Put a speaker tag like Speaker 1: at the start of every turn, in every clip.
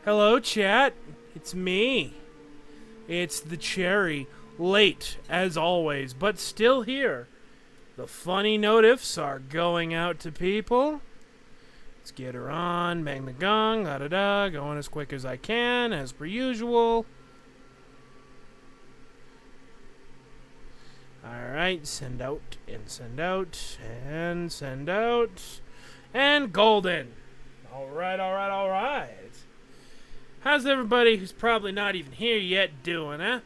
Speaker 1: Hello, chat. It's me. It's the Cherry. Late, as always, but still here. The funny notifs are going out to people. Let's get her on. Bang the gong. Da-da-da. Going as quick as I can, as per usual. Alright, send out, and send out, and send out. And golden. Alright. How's everybody who's probably not even here yet doing, huh?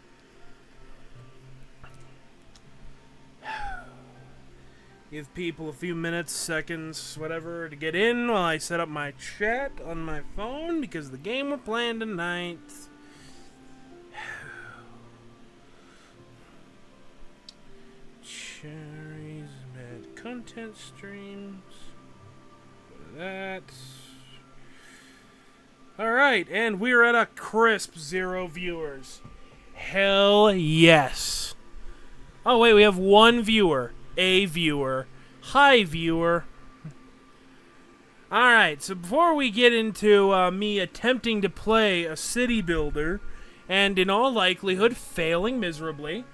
Speaker 1: Give people a few minutes, seconds, whatever, to get in while I set up my chat on my phone because the game we're playing tonight. Cherries, bad content streams. That. Alright, and we're at a crisp 0 viewers. Hell yes. Oh, wait, we have one viewer. A viewer. Hi, viewer. Alright, so before we get into me attempting to play a city builder, and in all likelihood failing miserably.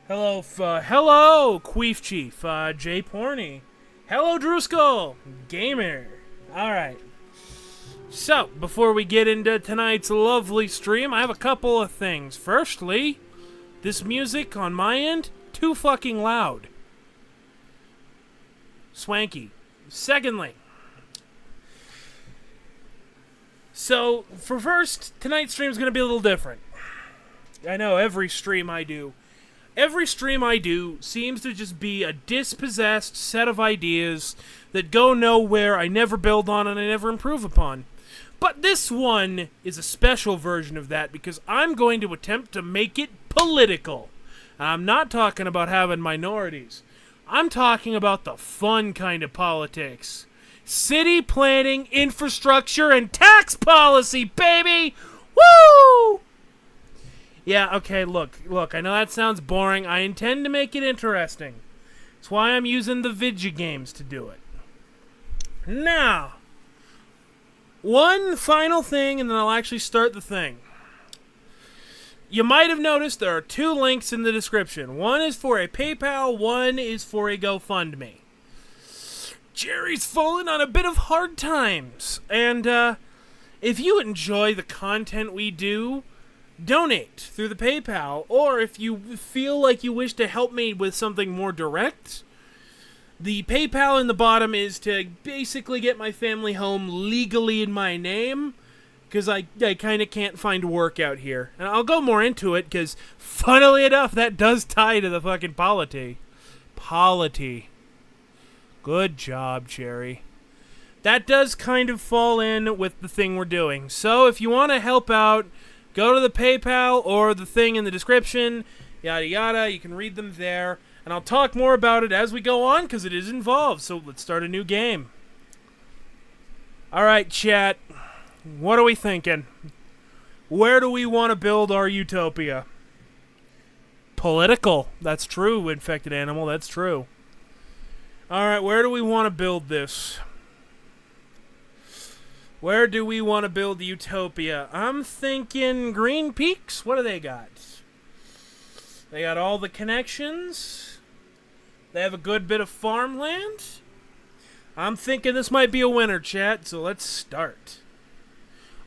Speaker 1: Hello, Queef Chief, Jay Porney. Hello, Druskull, Gamer. Alright. So, before we get into tonight's lovely stream, I have a couple of things. Firstly, this music on my end, too fucking loud. Swanky. Secondly, so, for first, tonight's stream is going to be a little different. I know, every stream I do seems to just be a dispossessed set of ideas that go nowhere, I never build on, and I never improve upon. But this one is a special version of that because I'm going to attempt to make it political. I'm not talking about having minorities. I'm talking about the fun kind of politics. City planning, infrastructure, and tax policy, baby! Woo! Yeah, okay, look, I know that sounds boring. I intend to make it interesting. That's why I'm using the vidya games to do it. Now, one final thing, and then I'll actually start the thing. You might have noticed there are 2 links in the description. One is for a PayPal, one is for a GoFundMe. Jerry's fallen on a bit of hard times, and if you enjoy the content we do, donate through the PayPal, or if you feel like you wish to help me with something more direct, the PayPal in the bottom is to basically get my family home legally in my name, because I kind of can't find work out here. And I'll go more into it, because funnily enough, that does tie to the fucking polity. Polity. Good job, Cherry. That does kind of fall in with the thing we're doing. So if you want to help out, go to the PayPal or the thing in the description, yada yada, you can read them there. And I'll talk more about it as we go on, because it is involved. So let's start a new game. Alright, chat. What are we thinking? Where do we want to build our utopia? Political. That's true, infected animal. That's true. Alright, where do we want to build this? Where do we want to build the utopia? I'm thinking Green Peaks. What do they got? They got all the connections. They have a good bit of farmland. I'm thinking this might be a winner, chat, so let's start.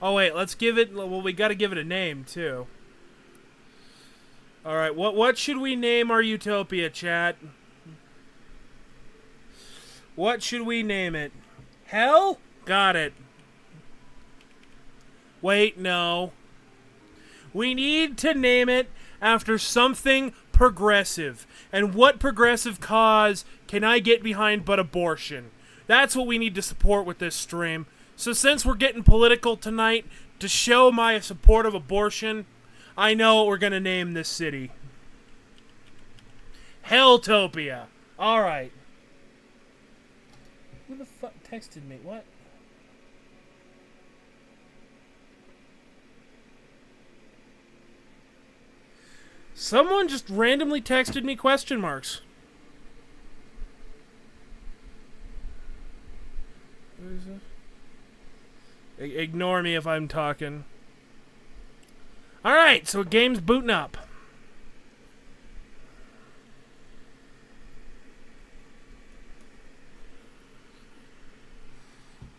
Speaker 1: Oh, wait, let's give it... Well, we gotta give it a name, too. Alright, what should we name our utopia, chat? What should we name it? Hell? Got it. Wait, no. We need to name it after something progressive. And what progressive cause can I get behind but abortion? That's what we need to support with this stream. So since we're getting political tonight, to show my support of abortion, I know what we're going to name this city. Helltopia. Alright. Who the fuck texted me? What? Someone just randomly texted me question marks. What is it? Ignore me if I'm talking. Alright, so game's booting up.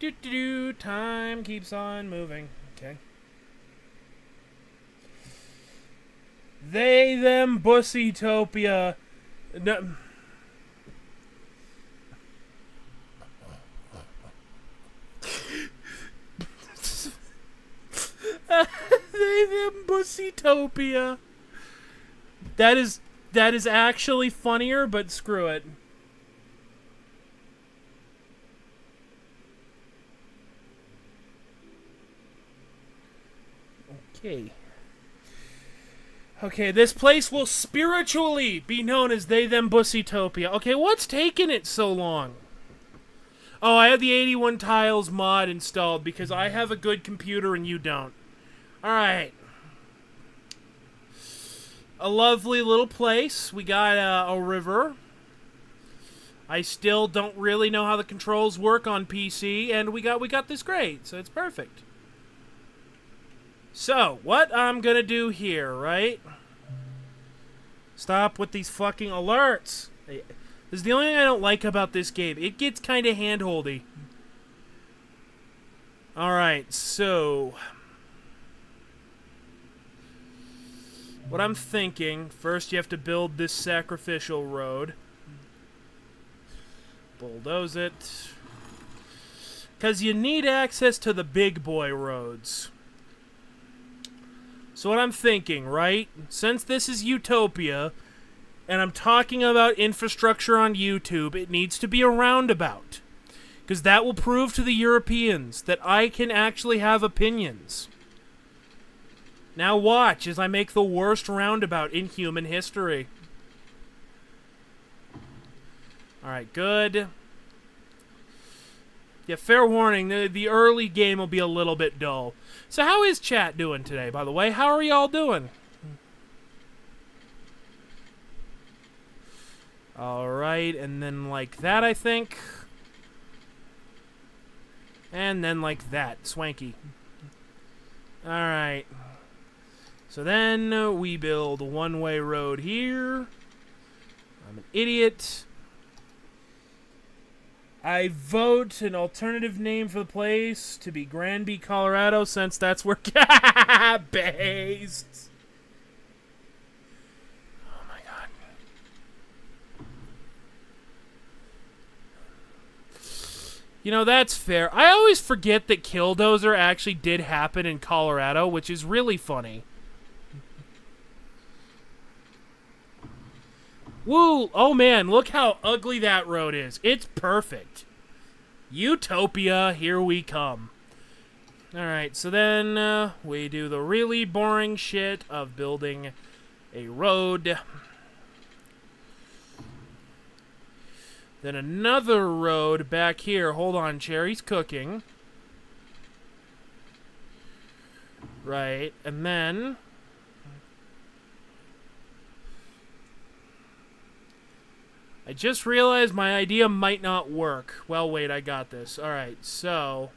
Speaker 1: Do-do-do, time keeps on moving. Okay. They, them, Bussytopia. No. They, them, Bussytopia. That is actually funnier, but screw it. Okay. Okay, this place will spiritually be known as They Them Bussytopia. Okay, what's taking it so long? Oh, I have the 81 Tiles mod installed because I have a good computer and you don't. Alright. A lovely little place. We got a river. I still don't really know how the controls work on PC, and we got this great, so it's perfect. So, what I'm gonna do here, right? Stop with these fucking alerts. This is the only thing I don't like about this game. It gets kind of hand-holdy. Alright, so... what I'm thinking, first you have to build this sacrificial road. Bulldoze it. Because you need access to the big boy roads. So what I'm thinking, right? Since this is Utopia, and I'm talking about infrastructure on YouTube, it needs to be a roundabout. Because that will prove to the Europeans that I can actually have opinions. Now watch as I make the worst roundabout in human history. Alright, good. Yeah, fair warning, the early game will be a little bit dull. So how is chat doing today, by the way? How are y'all doing? Alright, and then like that, I think. And then like that. Swanky. Alright. So then we build a one-way road here. I'm an idiot. I vote an alternative name for the place to be Granby, Colorado, since that's where based. Oh my god. You know, that's fair. I always forget that Killdozer actually did happen in Colorado, which is really funny. Woo! Oh man, look how ugly that road is. It's perfect. Utopia, here we come. Alright, so then we do the really boring shit of building a road. Then another road back here. Hold on, Cherry's cooking. Right, and then... I just realized my idea might not work. Well, wait, I got this. Alright, so...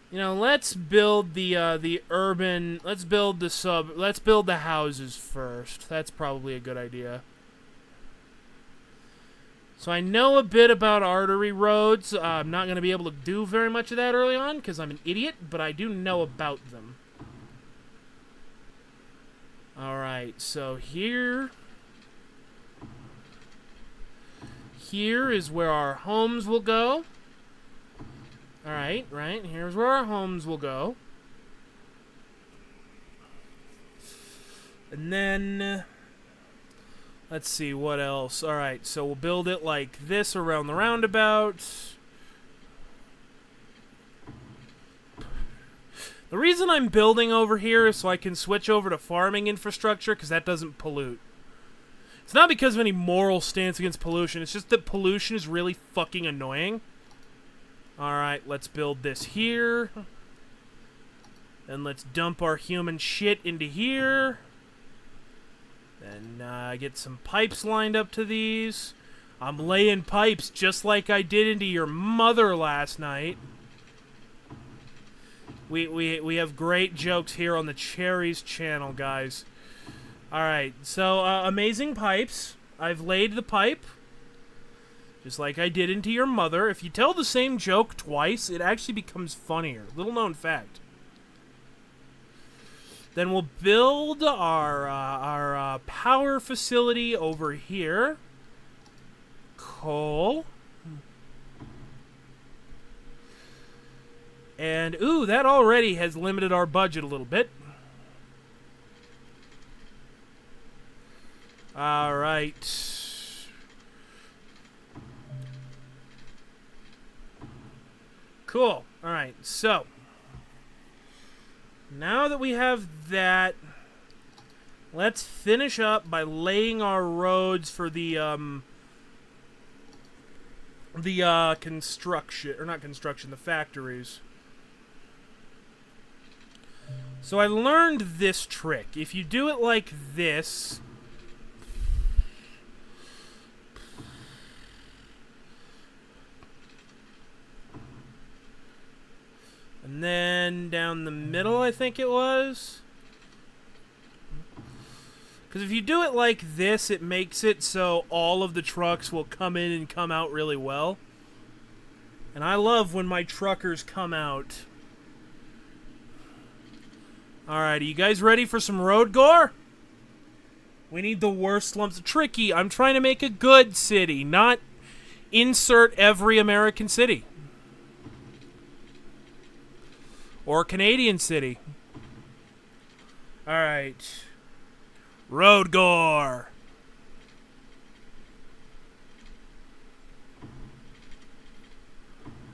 Speaker 1: you know, let's build the urban... let's build the houses first. That's probably a good idea. So I know a bit about artery roads. I'm not going to be able to do very much of that early on, because I'm an idiot, but I do know about them. Alright, so here... here is where our homes will go. Alright, right. Here's where our homes will go. And then... let's see, what else? Alright, so we'll build it like this around the roundabout. The reason I'm building over here is so I can switch over to farming infrastructure, because that doesn't pollute. It's not because of any moral stance against pollution, it's just that pollution is really fucking annoying. Alright, let's build this here. Then let's dump our human shit into here. Then get some pipes lined up to these. I'm laying pipes just like I did into your mother last night. We have great jokes here on the Cherries channel, guys. Alright, so, amazing pipes. I've laid the pipe. Just like I did into your mother. If you tell the same joke twice, it actually becomes funnier. Little known fact. Then we'll build our power facility over here. Coal. And, ooh, that already has limited our budget a little bit. Alright. Cool. Alright, so. Now that we have that, let's finish up by laying our roads for the construction, or not construction, the factories. So I learned this trick. If you do it like this, and then down the middle, I think it was. Because if you do it like this, it makes it so all of the trucks will come in and come out really well. And I love when my truckers come out. Alright, are you guys ready for some road gore? We need the worst slumps. Tricky, I'm trying to make a good city, not insert every American city. Or Canadian city. Alright. Road gore.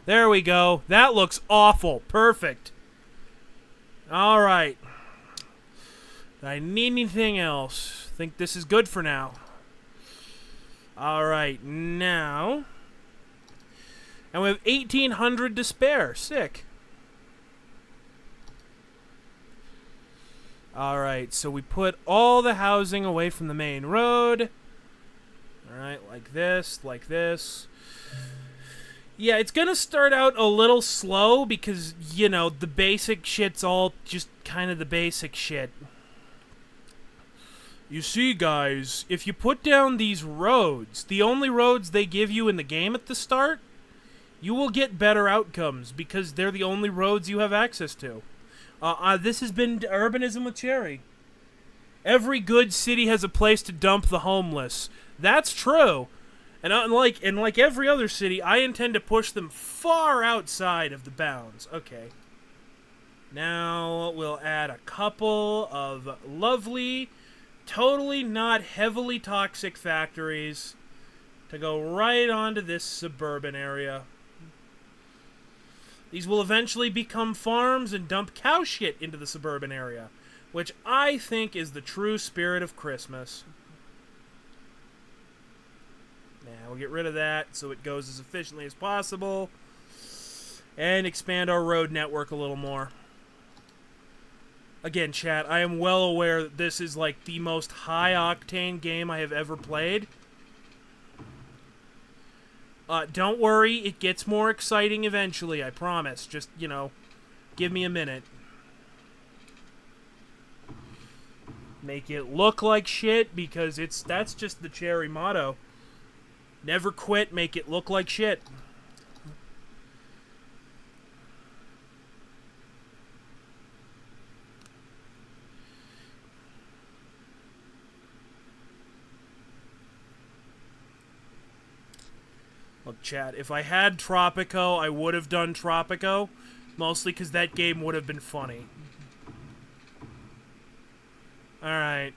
Speaker 1: There we go. That looks awful. Perfect. Alright. Do I need anything else? Think this is good for now. Alright, now. And we have 1,800 to spare. Sick. Alright, so we put all the housing away from the main road. Alright, like this, like this. Yeah, it's gonna start out a little slow because, you know, the basic shit's all just kind of the basic shit. You see, guys, if you put down these roads, the only roads they give you in the game at the start, you will get better outcomes because they're the only roads you have access to. This has been Urbanism with Cherry. Every good city has a place to dump the homeless. That's true. And like every other city, I intend to push them far outside of the bounds. Okay. Now we'll add a couple of lovely, totally not heavily toxic factories to go right onto this suburban area. These will eventually become farms and dump cow shit into the suburban area, which I think is the true spirit of Christmas. Now we'll get rid of that so it goes as efficiently as possible and expand our road network a little more. Again, chat, I am well aware that this is like the most high-octane game I have ever played. Don't worry, it gets more exciting eventually, I promise. Just, you know, give me a minute. Make it look like shit, because that's just the Cherry motto. Never quit, make it look like shit. Look, chat, if I had Tropico, I would have done Tropico. Mostly because that game would have been funny. Alright.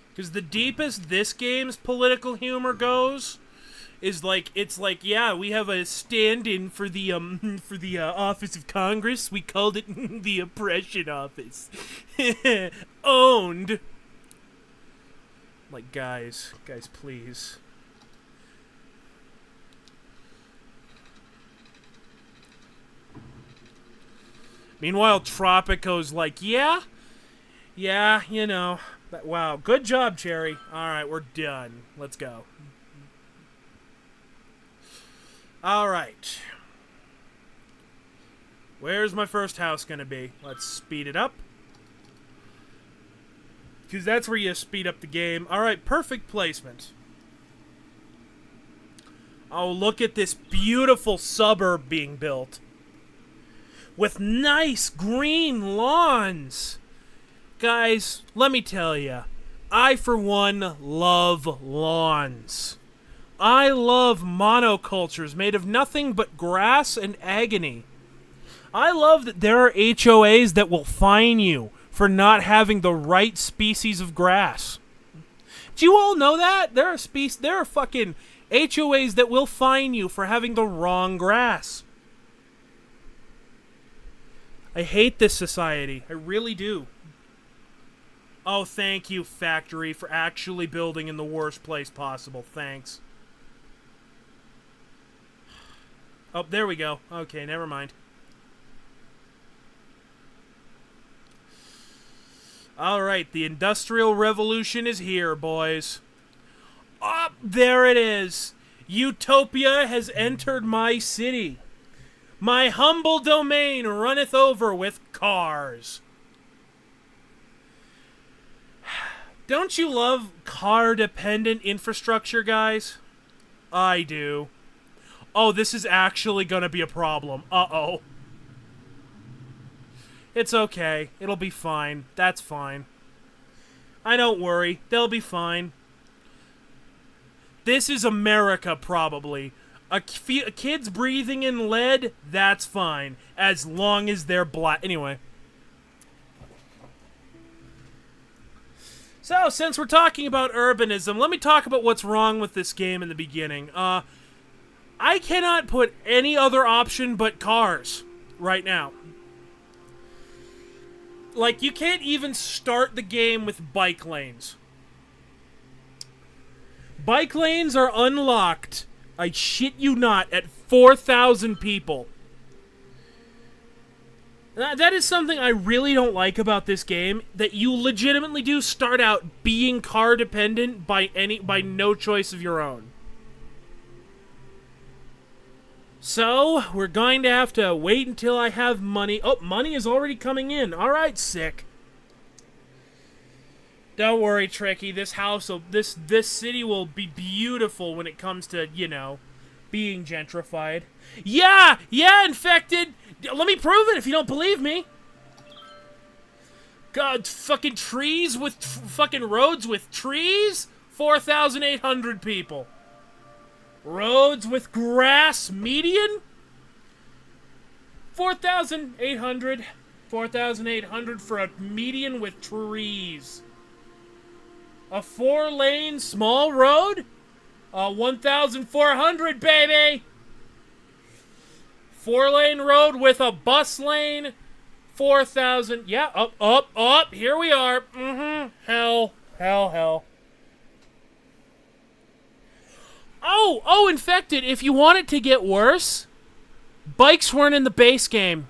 Speaker 1: Because the deepest this game's political humor goes is like, it's like, yeah, we have a stand-in for the Office of Congress. We called it the Oppression Office. Owned. Like, guys, please. Meanwhile, Tropico's like, yeah, you know. But, wow, good job, Cherry. Alright, we're done. Let's go. Alright. Where's my first house gonna be? Let's speed it up. Because that's where you speed up the game. Alright, perfect placement. Oh, look at this beautiful suburb being built. With nice green lawns. Guys, let me tell you. I, for one, love lawns. I love monocultures made of nothing but grass and agony. I love that there are HOAs that will fine you for not having the right species of grass. Do you all know that? There are fucking HOAs that will fine you for having the wrong grass. I hate this society. I really do. Oh, thank you, factory, for actually building in the worst place possible. Thanks. Oh, there we go. Okay, never mind. Alright, the Industrial Revolution is here, boys. Oh, there it is. Utopia has entered my city. My humble domain runneth over with cars. Don't you love car-dependent infrastructure, guys? I do. Oh, this is actually gonna be a problem. Uh-oh. It's okay. It'll be fine. That's fine. I don't worry. They'll be fine. This is America, probably. A kid's breathing in lead, that's fine. As long as they're black. Anyway. So, since we're talking about urbanism, let me talk about what's wrong with this game in the beginning. I cannot put any other option but cars right now. Like, you can't even start the game with bike lanes. Bike lanes are unlocked, I shit you not, at 4,000 people. That is something I really don't like about this game, that you legitimately do start out being car dependent by no choice of your own. So, we're going to have to wait until I have money. Oh, money is already coming in. Alright, sick. Don't worry, Tricky. This city will be beautiful when it comes to, you know, being gentrified. Yeah, infected. Let me prove it if you don't believe me. God, fucking trees with fucking roads with trees. 4,800 people. Roads with grass median. 4,800. 4,800 for a median with trees. A 4-lane small road? 1,400, baby! 4-lane road with a bus lane? 4,000. Yeah, up. Here we are. Hell. Oh, infected. If you want it to get worse, bikes weren't in the base game.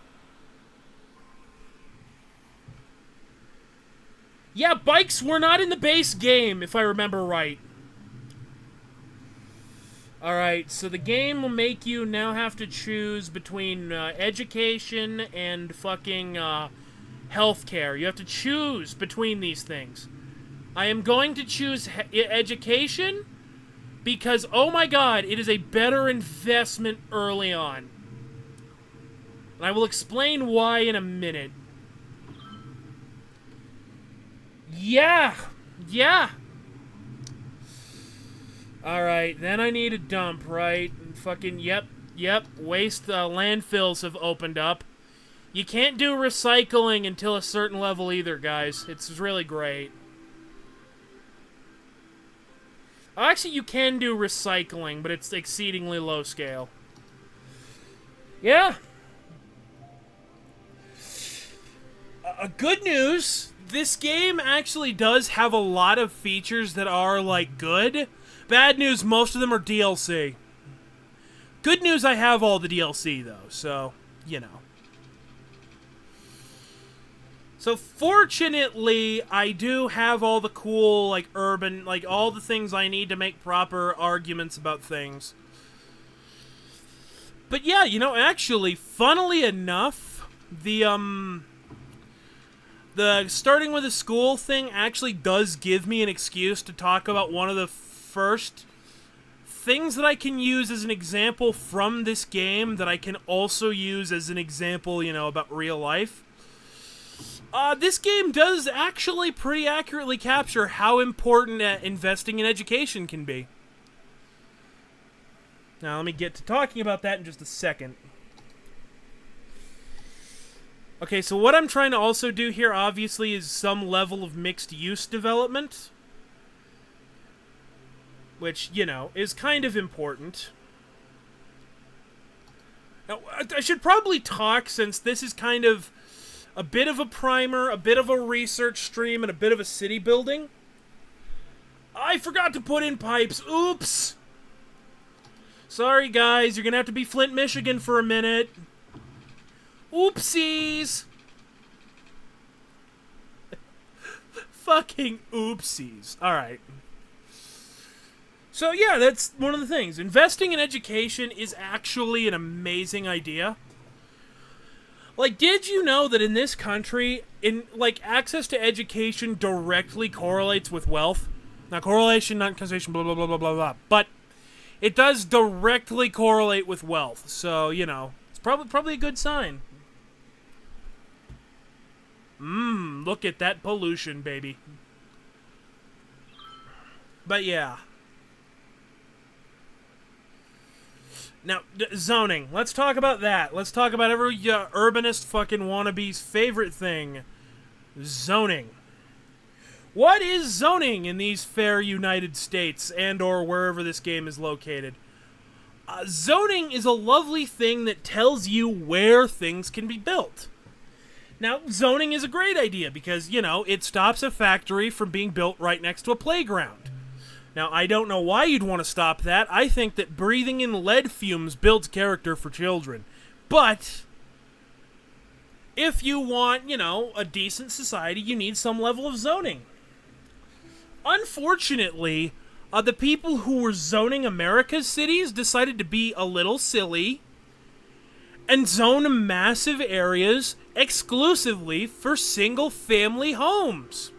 Speaker 1: Yeah, bikes were not in the base game, if I remember right. Alright, so the game will make you now have to choose between education and fucking healthcare. You have to choose between these things. I am going to choose education because, oh my god, it is a better investment early on. And I will explain why in a minute. Yeah. Alright, then I need a dump, right? And fucking, yep. Waste landfills have opened up. You can't do recycling until a certain level either, guys. It's really great. Actually, you can do recycling, but it's exceedingly low scale. Yeah. Good news, this game actually does have a lot of features that are, like, good. Bad news, most of them are DLC. Good news, I have all the DLC, though, so, you know. So, fortunately, I do have all the cool, like, urban, like, all the things I need to make proper arguments about things. But yeah, you know, actually, funnily enough, the starting with a school thing actually does give me an excuse to talk about one of the first things that I can use as an example from this game that I can also use as an example, you know, about real life. This game does actually pretty accurately capture how important investing in education can be. Now, let me get to talking about that in just a second. Okay, so what I'm trying to also do here, obviously, is some level of mixed-use development. Which, you know, is kind of important. Now, I should probably talk, since this is kind of a bit of a primer, a bit of a research stream, and a bit of a city building. I forgot to put in pipes. Oops! Sorry, guys. You're gonna have to be Flint, Michigan for a minute. Oopsies! Fucking oopsies. Alright. So yeah, that's one of the things. Investing in education is actually an amazing idea. Like, did you know that in this country, access to education directly correlates with wealth? Now, correlation, not causation, blah, blah, blah, blah, blah, blah. But it does directly correlate with wealth. So, you know, it's probably a good sign. Look at that pollution, baby. But yeah. Now, zoning. Let's talk about that. Let's talk about every urbanist fucking wannabe's favorite thing. Zoning. What is zoning in these fair United States and or wherever this game is located? Zoning is a lovely thing that tells you where things can be built. Now, zoning is a great idea because, you know, it stops a factory from being built right next to a playground. Now, I don't know why you'd want to stop that. I think that breathing in lead fumes builds character for children. But if you want, you know, a decent society, you need some level of zoning. Unfortunately, the people who were zoning America's cities decided to be a little silly and zone massive areas exclusively for single-family homes.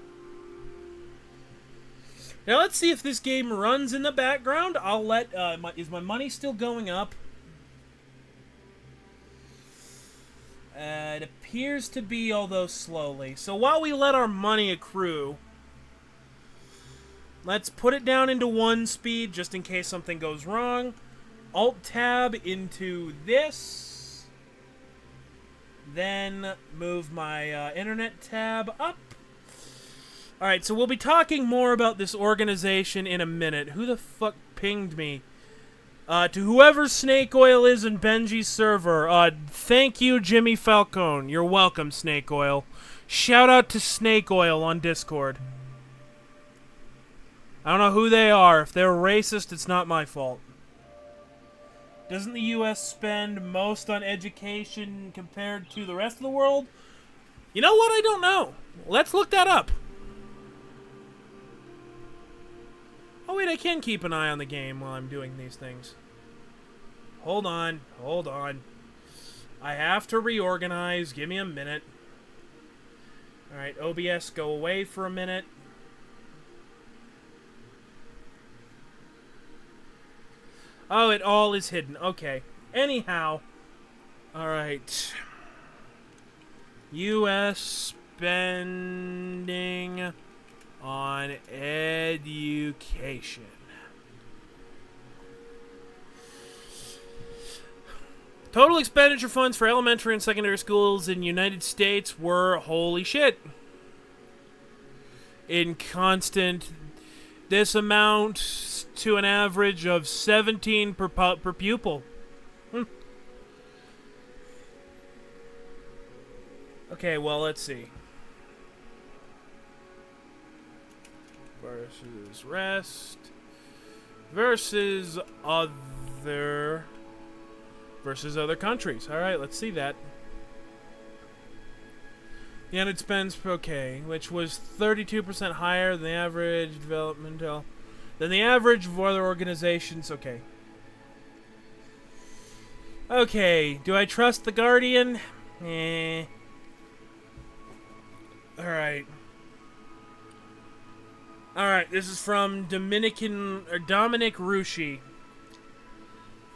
Speaker 1: Now, let's see if this game runs in the background. I'll let... is my money still going up? It appears to be, although slowly. So while we let our money accrue, let's put it down into 1 speed, just in case something goes wrong. Alt-tab into this. Then move my internet tab up. Alright, so we'll be talking more about this organization in a minute. Who the fuck pinged me? To whoever Snake Oil is in Benji's server, thank you, Jimmy Falcone. You're welcome, Snake Oil. Shout out to Snake Oil on Discord. I don't know who they are. If they're racist, it's not my fault. Doesn't the U.S. spend most on education compared to the rest of the world? You know what? I don't know. Let's look that up. Oh wait, I can keep an eye on the game while I'm doing these things. Hold on. I have to reorganize. Give me a minute. Alright, OBS, go away for a minute. Oh, it all is hidden. Okay. Anyhow. Alright. U.S. spending on education. Total expenditure funds for elementary and secondary schools in the United States were, holy shit, in constant, this amounts to an average of 17 per pupil. Okay, well, let's see. Versus rest. Versus other countries. Alright, let's see that. The United spends, okay, which was 32% higher than the average developmental, than the average of other organizations, okay. Okay, do I trust the Guardian? Eh. Alright. Alright, this is from Dominic Rusci.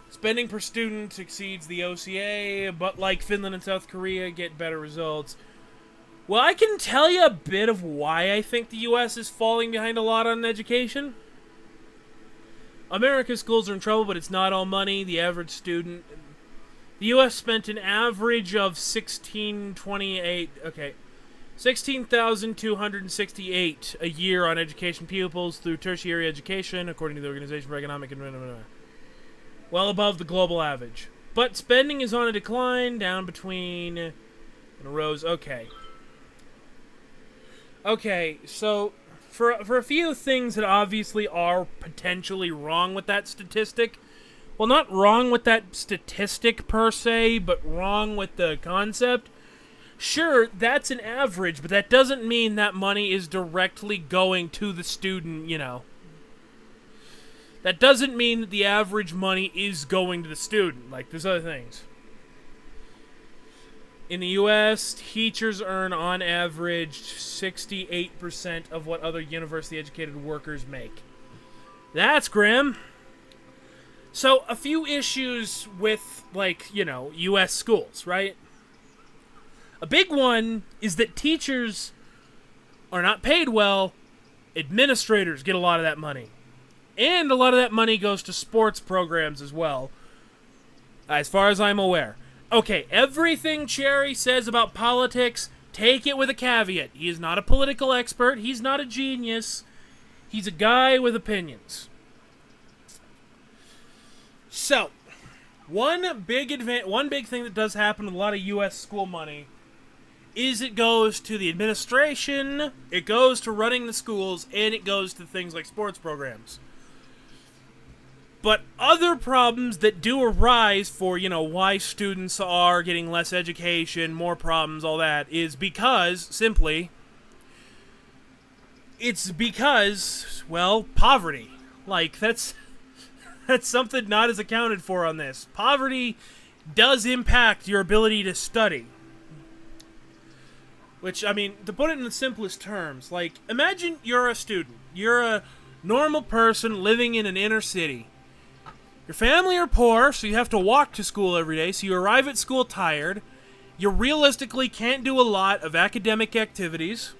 Speaker 1: Spending per student exceeds the OCA, but like Finland and South Korea, get better results. Well, I can tell you a bit of why I think the U.S. is falling behind a lot on education. America's schools are in trouble, but it's not all money. The average student... The U.S. spent an average of $16,268 a year on education pupils through tertiary education, according to the Organization for Economic and... well above the global average. But spending is on a decline, down between... in rows. Okay. Okay, so... For a few things that obviously are potentially wrong with that statistic... Well, not wrong with that statistic per se, but wrong with the concept. Sure, that's an average, but that doesn't mean that money is directly going to the student, you know. That doesn't mean that the average money is going to the student. Like, there's other things. In the U.S., teachers earn, on average, 68% of what other university-educated workers make. That's grim. So, a few issues with, like, you know, U.S. schools, right? A big one is that teachers are not paid well. Administrators get a lot of that money. And a lot of that money goes to sports programs as well, as far as I'm aware. Okay, everything Cherry says about politics, take it with a caveat. He is not a political expert. He's not a genius. He's a guy with opinions. So, one big thing that does happen with a lot of U.S. school money is it goes to the administration, it goes to running the schools, and it goes to things like sports programs. But other problems that do arise for, you know, why students are getting less education, more problems, all that, is because, simply, it's because, well, poverty. Like, that's something not as accounted for on this. Poverty does impact your ability to study. Which, I mean, to put it in the simplest terms, like, imagine you're a student. You're a normal person living in an inner city. Your family are poor, so you have to walk to school every day, so you arrive at school tired. You realistically can't do a lot of academic activities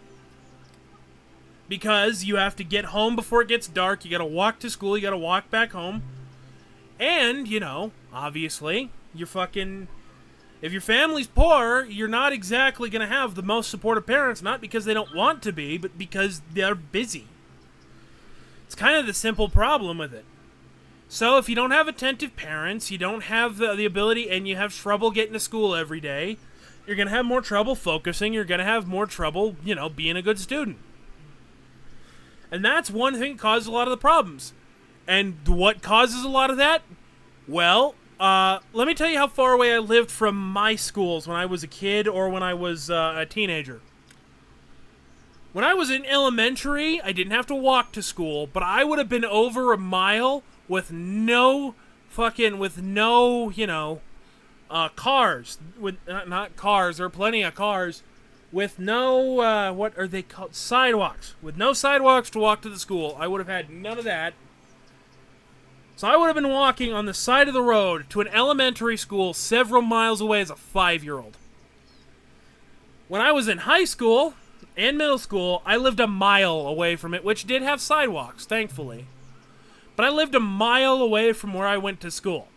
Speaker 1: because you have to get home before it gets dark. You gotta walk to school, you gotta walk back home. And, you know, obviously, if your family's poor, you're not exactly gonna have the most supportive parents, not because they don't want to be, but because they're busy. It's kind of the simple problem with it. So if you don't have attentive parents, you don't have the ability, and you have trouble getting to school every day, you're going to have more trouble focusing, you're going to have more trouble, you know, being a good student. And that's one thing that causes a lot of the problems. And what causes a lot of that? Well, let me tell you how far away I lived from my schools when I was a kid or when I was a teenager. When I was in elementary, I didn't have to walk to school, but I would have been over a mile with no, you know, cars. Not cars, there are plenty of cars. With no, what are they called? Sidewalks. With no sidewalks to walk to the school. I would have had none of that. So I would have been walking on the side of the road to an elementary school several miles away as a 5-year-old. When I was in high school and middle school, I lived a mile away from it, which did have sidewalks, thankfully. But I lived a mile away from where I went to school.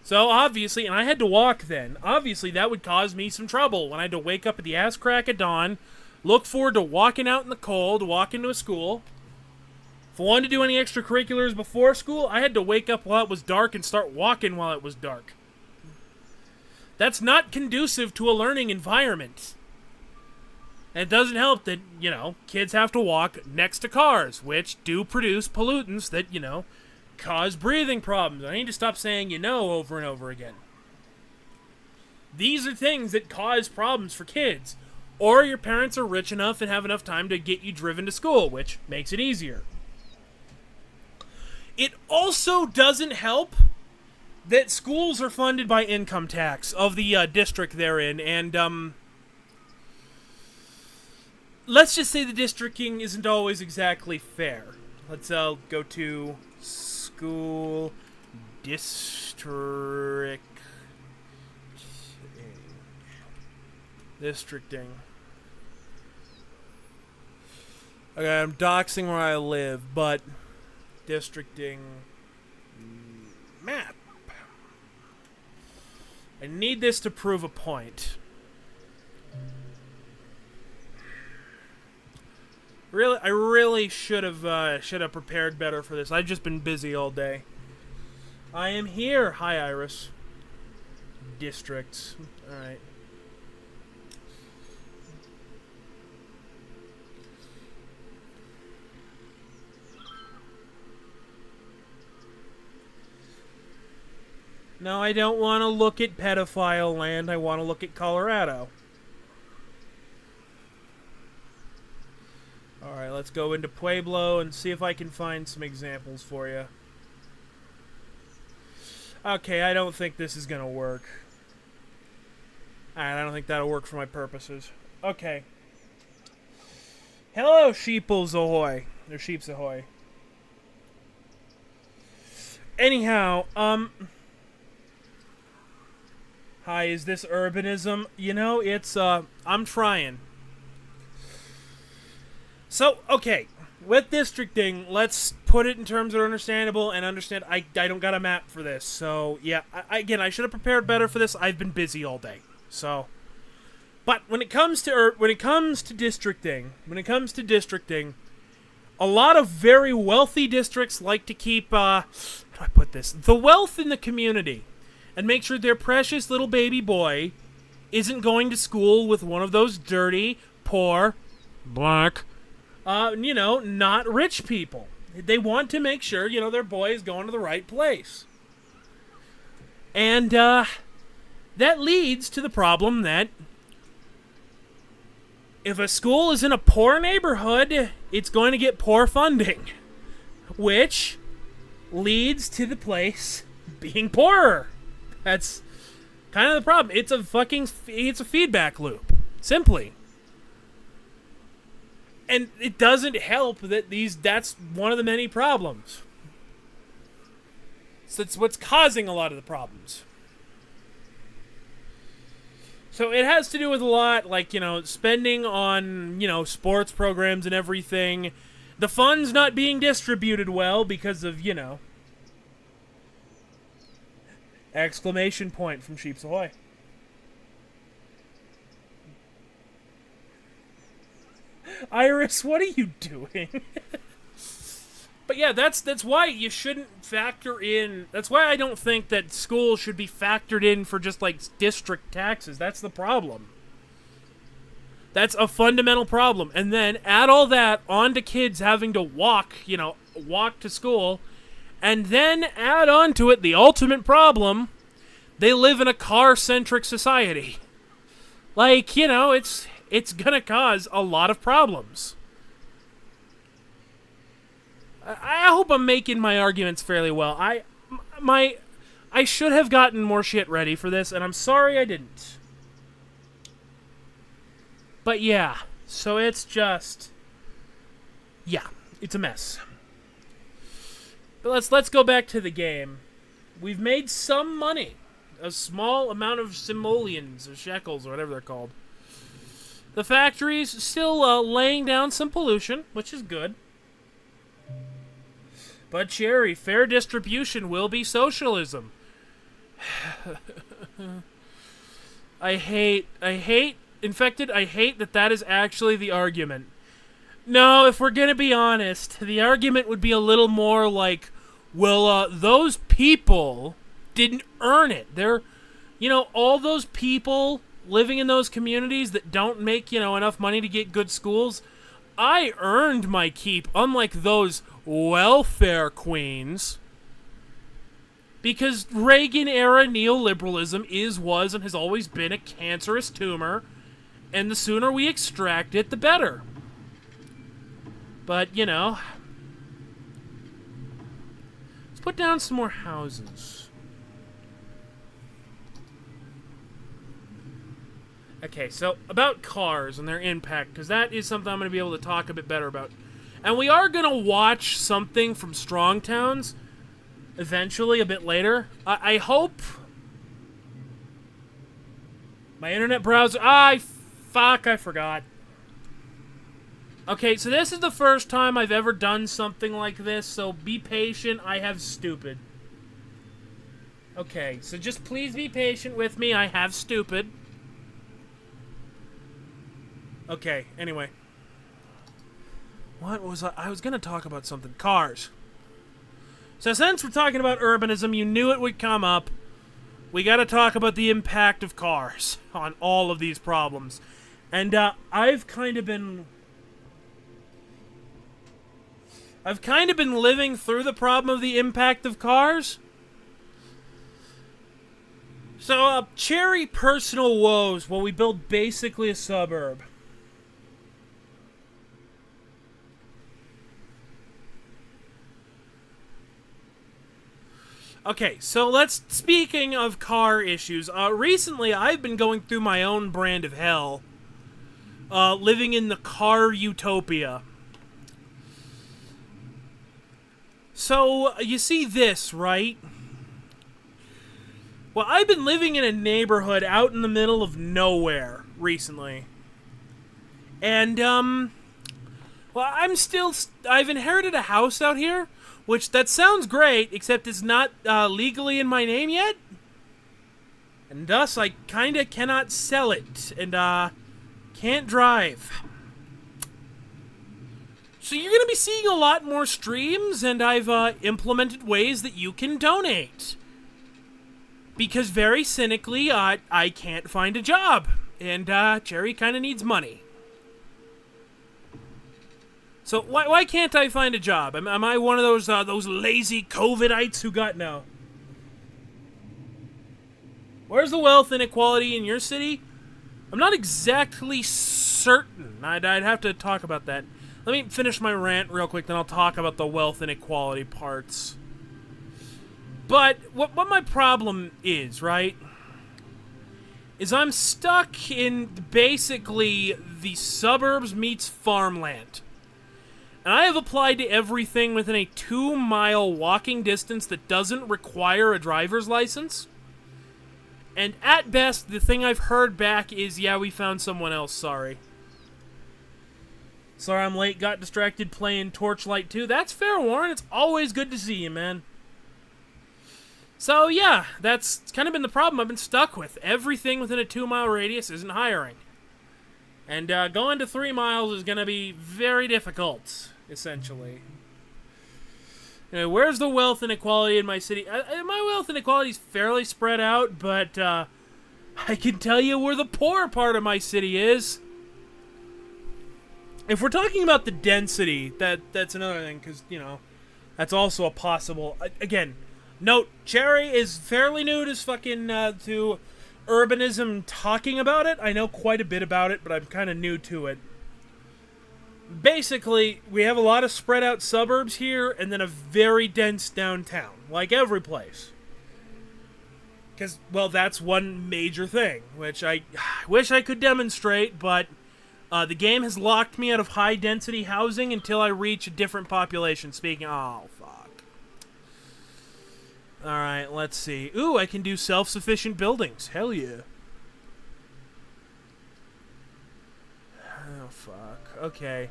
Speaker 1: So obviously, and I had to walk then, obviously that would cause me some trouble when I had to wake up at the ass crack of dawn, look forward to walking out in the cold, walk into a school. If I wanted to do any extracurriculars before school, I had to wake up while it was dark and start walking while it was dark. That's not conducive to a learning environment. And it doesn't help that, you know, kids have to walk next to cars, which do produce pollutants that, you know, cause breathing problems. I need to stop saying, you know, over and over again. These are things that cause problems for kids. Or your parents are rich enough and have enough time to get you driven to school, which makes it easier. It also doesn't help that schools are funded by income tax of the district they're in, and let's just say the districting isn't always exactly fair. Let's go to school districting. Districting. Okay, I'm doxing where I live, but districting map. I need this to prove a point. Really, I really should have prepared better for this. I've just been busy all day. I am here. Hi, Iris. Districts. All right. No, I don't want to look at pedophile land. I want to look at Colorado. Alright, let's go into Pueblo and see if I can find some examples for you. Okay, I don't think this is going to work. Alright, I don't think that'll work for my purposes. Okay. Hello, sheeples ahoy. Or sheeps ahoy. Anyhow, hi, is this urbanism? You know, it's, I'm trying. So, okay, with districting, let's put it in terms that are understandable and understand I don't got a map for this. So, yeah, again, I should have prepared better for this. I've been busy all day. So, but when it comes to districting, a lot of very wealthy districts like to keep, how do I put this? The wealth in the community. And make sure their precious little baby boy isn't going to school with one of those dirty, poor, black, not rich people. They want to make sure, their boy is going to the right place. And that leads to the problem that if a school is in a poor neighborhood, it's going to get poor funding, which leads to the place being poorer. That's kind of the problem. It's a feedback loop. Simply. And it doesn't help that that's one of the many problems. So it's what's causing a lot of the problems. So it has to do with a lot, like, spending on, sports programs and everything. The funds not being distributed well because of, exclamation point from Sheeps Ahoy. Iris, what are you doing? But yeah, that's why you shouldn't factor in. That's why I don't think that schools should be factored in for just like district taxes. That's the problem. That's a fundamental problem. And then add all that onto kids having to walk to school. And then add on to it the ultimate problem. They live in a car-centric society. Like, it's gonna cause a lot of problems. I hope I'm making my arguments fairly well. I should have gotten more shit ready for this, and I'm sorry I didn't. But yeah, so it's just... yeah, it's a mess. But let's go back to the game. We've made some money. A small amount of simoleons, or shekels, or whatever they're called. The factory's still laying down some pollution, which is good. But Cherry, fair distribution will be socialism. I hate, Infected, I hate that is actually the argument. No, if we're gonna be honest, the argument would be a little more like, well, those people didn't earn it. They're, all those people living in those communities that don't make, enough money to get good schools, I earned my keep, unlike those welfare queens. Because Reagan-era neoliberalism was, and has always been a cancerous tumor, and the sooner we extract it, the better. But, let's put down some more houses. Okay, so about cars and their impact, because that is something I'm going to be able to talk a bit better about. And we are going to watch something from Strong Towns eventually, a bit later. I hope... My internet browser... Fuck, I forgot. Okay, so this is the first time I've ever done something like this, so be patient. I have stupid. Okay, so just please be patient with me. I have stupid. Okay, anyway. What was I was gonna talk about something. Cars. So since we're talking about urbanism, you knew it would come up. We gotta talk about the impact of cars on all of these problems. And, I've kind of been living through the problem of the impact of cars. So, cherry personal woes while we build basically a suburb. Okay, so speaking of car issues, recently I've been going through my own brand of hell, living in the car utopia. So, you see this, right? Well, I've been living in a neighborhood out in the middle of nowhere recently. And, well, I've inherited a house out here, which, that sounds great, except it's not, legally in my name yet. And thus, I kinda cannot sell it, and, can't drive. So you're gonna be seeing a lot more streams, and I've, implemented ways that you can donate. Because very cynically, I can't find a job, and, Jerry kinda needs money. So why can't I find a job? Am I one of those lazy COVIDites who got no? Where's the wealth inequality in your city? I'm not exactly certain. I'd have to talk about that. Let me finish my rant real quick, then I'll talk about the wealth inequality parts. But what my problem is, right, is I'm stuck in basically the suburbs meets farmland. And I have applied to everything within a 2-mile walking distance that doesn't require a driver's license. And at best, the thing I've heard back is, yeah, we found someone else, sorry. Sorry I'm late, got distracted playing Torchlight 2. That's fair, Warren. It's always good to see you, man. So, yeah, that's kind of been the problem I've been stuck with. Everything within a 2-mile radius isn't hiring. And going to 3 miles is going to be very difficult, essentially. Anyway, where's the wealth inequality in my city? My wealth inequality is fairly spread out, but I can tell you where the poor part of my city is. If we're talking about the density, that's another thing, because, you know, that's also a possible... Again, note, Cherry is fairly new to to Urbanism talking about it. I know quite a bit about it, but I'm kind of new to it. Basically, we have a lot of spread out suburbs here, and then a very dense downtown, like every place. Because, well, that's one major thing, which I wish I could demonstrate, but the game has locked me out of high-density housing until I reach a different population. Oh, fuck. Alright, let's see. Ooh, I can do self-sufficient buildings. Hell yeah. Oh, fuck. Okay.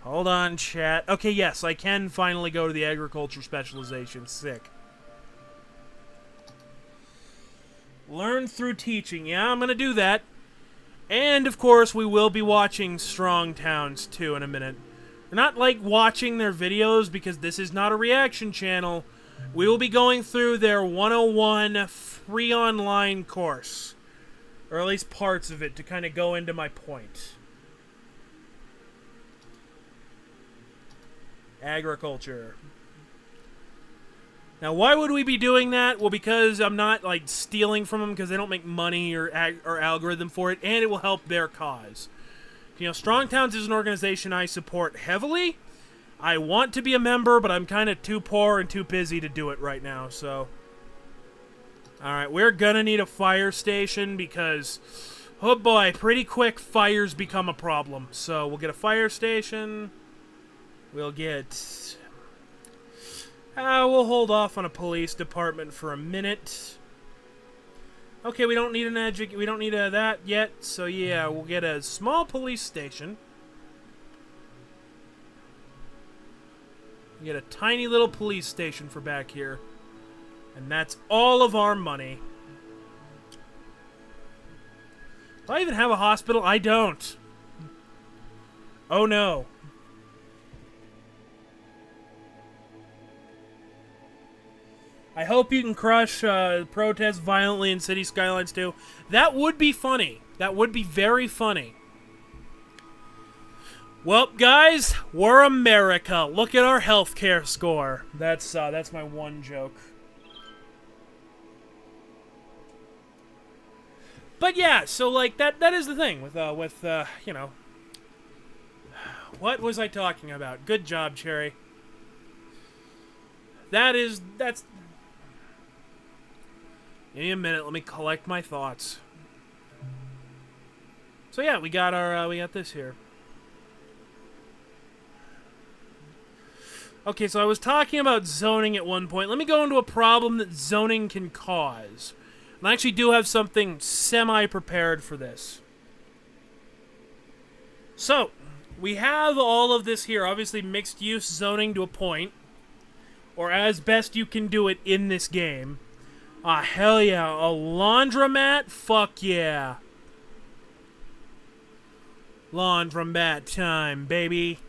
Speaker 1: Hold on, chat. Okay, yes, I can finally go to the agriculture specialization. Sick. Learn through teaching. Yeah, I'm gonna do that. And, of course, we will be watching Strong Towns, too, in a minute. We're not, like, watching their videos, because this is not a reaction channel. We will be going through their 101 free online course. Or at least parts of it, to kind of go into my point. Agriculture. Now, why would we be doing that? Well, because I'm not, like, stealing from them because they don't make money or algorithm for it, and it will help their cause. You know, Strong Towns is an organization I support heavily. I want to be a member, but I'm kind of too poor and too busy to do it right now, so... Alright, we're gonna need a fire station because, oh boy, pretty quick fires become a problem. So we'll get a fire station. We'll get... we'll hold off on a police department for a minute. Okay, we don't need we don't need that yet. So yeah, we'll get a small police station. We get a tiny little police station for back here. And that's all of our money. Do I even have a hospital? I don't. Oh no. I hope you can crush protests violently in City Skylines 2. That would be funny. That would be very funny. Well, guys, we're America. Look at our healthcare score. That's my one joke. But yeah, so like that is the thing with you know. What was I talking about? Good job, Cherry. That's Give me a minute, let me collect my thoughts. So yeah, we got this here. Okay, so I was talking about zoning at one point. Let me go into a problem that zoning can cause. And I actually do have something semi-prepared for this. So, we have all of this here. Obviously, mixed-use zoning to a point. Or as best you can do it in this game. Ah, hell yeah. A laundromat? Fuck yeah. Laundromat time, baby.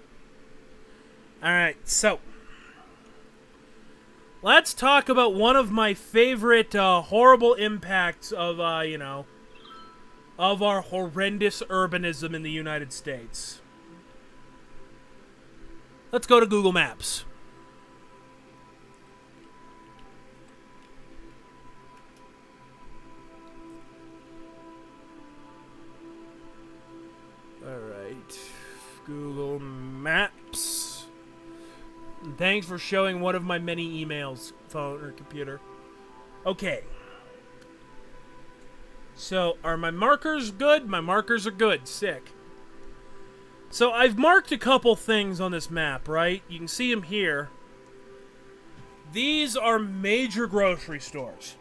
Speaker 1: Alright, so. Let's talk about one of my favorite horrible impacts of, you know, of our horrendous urbanism in the United States. Let's go to Google Maps. Alright. Google Maps. And thanks for showing one of my many emails, phone or computer. Okay. So, are my markers good? My markers are good. Sick. So, I've marked a couple things on this map, right? You can see them here. These are major grocery stores.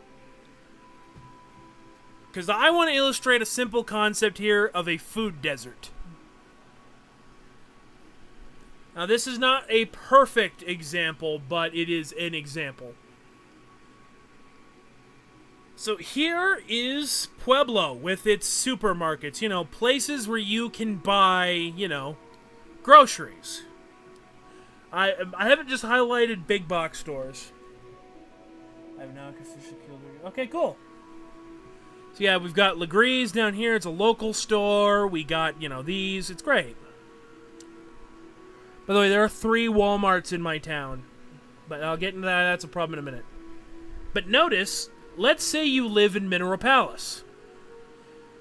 Speaker 1: Because I want to illustrate a simple concept here of a food desert. Now, this is not a perfect example, but it is an example. So here is Pueblo with its supermarkets. You know, places where you can buy, you know, groceries. I haven't just highlighted big box stores. I have now officially killed her. Okay, cool. So yeah, we've got Legree's down here. It's a local store. We got, you know, these. It's great. By the way, there are 3 Walmarts in my town. But I'll get into that. That's a problem in a minute. But notice, let's say you live in Mineral Palace.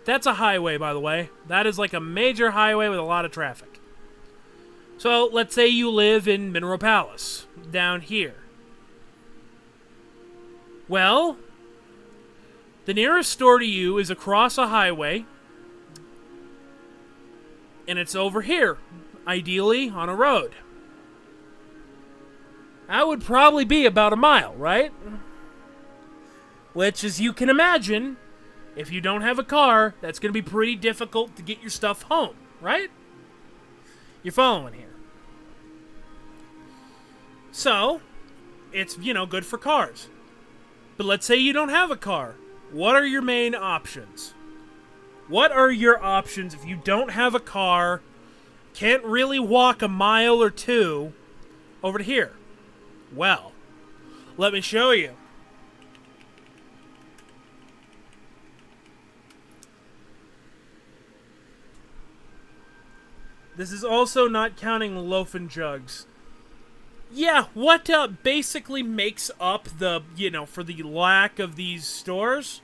Speaker 1: That's a highway, by the way. That is like a major highway with a lot of traffic. So, let's say you live in Mineral Palace, down here. Well, the nearest store to you is across a highway, and it's over here, ideally on a road. That would probably be about a mile, right? Which, as you can imagine, if you don't have a car, that's going to be pretty difficult to get your stuff home, right? You're following here. So, it's, you know, good for cars. But let's say you don't have a car. What are your main options? What are your options if you don't have a car, can't really walk a mile or 2 over to here? Well, let me show you. This is also not counting loaf and jugs. Yeah, what basically makes up the, you know, for the lack of these stores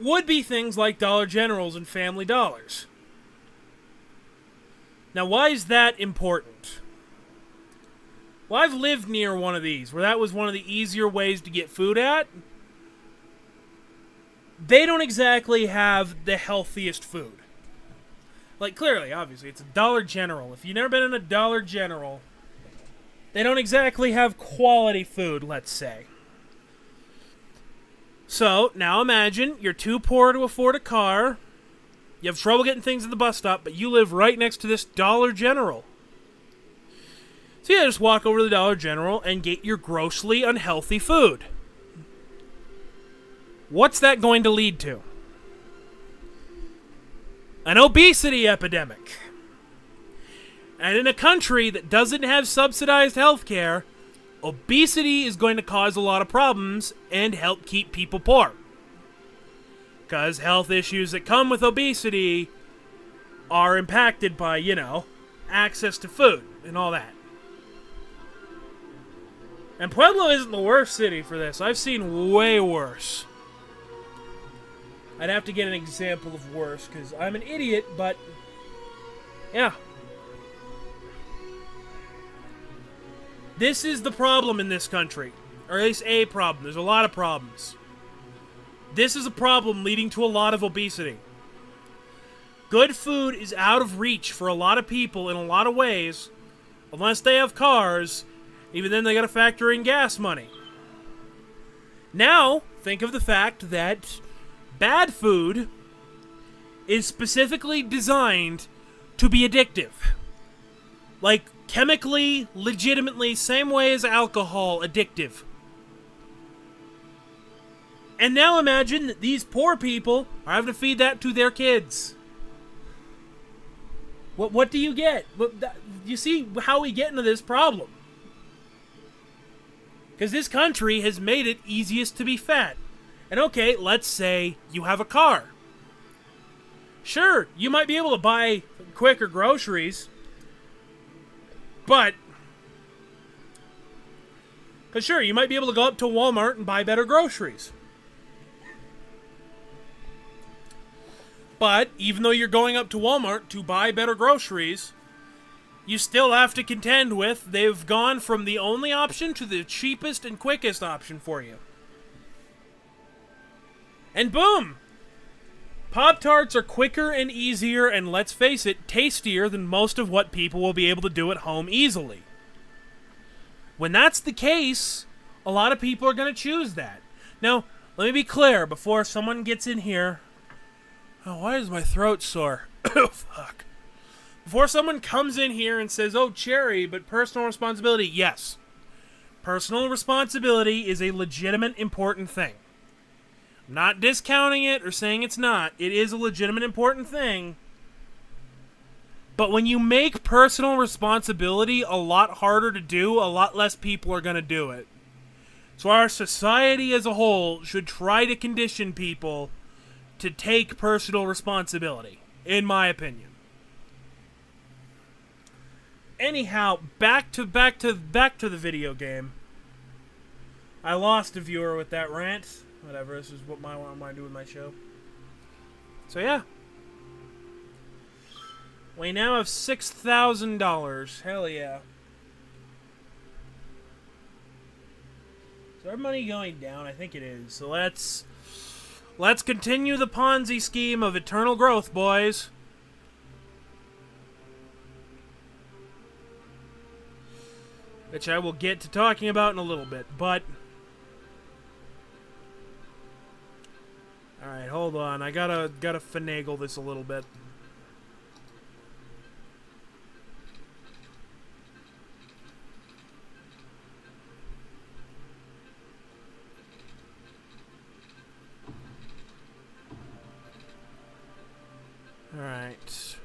Speaker 1: would be things like Dollar Generals and Family Dollars. Now, why is that important? Well, I've lived near one of these, where that was one of the easier ways to get food at. they don't exactly have the healthiest food. Like, clearly, obviously, it's a Dollar General. If you've never been in a Dollar General, they don't exactly have quality food, let's say. So, now imagine you're too poor to afford a car. You have trouble getting things at the bus stop, but you live right next to this Dollar General. So you just walk over to the Dollar General and get your grossly unhealthy food. What's that going to lead to? An obesity epidemic. And in a country that doesn't have subsidized health care, obesity is going to cause a lot of problems and help keep people poor. Because health issues that come with obesity are impacted by, access to food and all that. And Pueblo isn't the worst city for this. I've seen way worse. I'd have to get an example of worse, because I'm an idiot, but yeah. This is the problem in this country. Or at least a problem. There's a lot of problems. This is a problem leading to a lot of obesity. Good food is out of reach for a lot of people in a lot of ways, unless they have cars. Even then, they gotta factor in gas money. Now, think of the fact that bad food is specifically designed to be addictive. Like, chemically, legitimately, same way as alcohol, addictive. And now imagine that these poor people are having to feed that to their kids. What do you get? You see how we get into this problem. Because this country has made it easiest to be fat. And okay, let's say you have a car. Sure, you might be able to buy quicker groceries. But, because sure, you might be able to go up to Walmart and buy better groceries. But, even though you're going up to Walmart to buy better groceries, you still have to contend with they've gone from the only option to the cheapest and quickest option for you. And boom! Pop-Tarts are quicker and easier and, let's face it, tastier than most of what people will be able to do at home easily. When that's the case, a lot of people are going to choose that. Now, let me be clear before someone gets in here. Oh, why is my throat sore? Oh, fuck. Before someone comes in here and says, oh, Cherry, but personal responsibility, yes. Personal responsibility is a legitimate, important thing. I'm not discounting it or saying it's not. It is a legitimate, important thing. But when you make personal responsibility a lot harder to do, a lot less people are going to do it. So our society as a whole should try to condition people to take personal responsibility, in my opinion. Anyhow, back to the video game. I lost a viewer with that rant. Whatever, this is what I want to do with my show. So yeah. We now have $6,000. Hell yeah. Is our money going down? I think it is. So let's continue the Ponzi scheme of eternal growth, boys. Which I will get to talking about in a little bit, but alright, hold on. I gotta finagle this a little bit. Alright.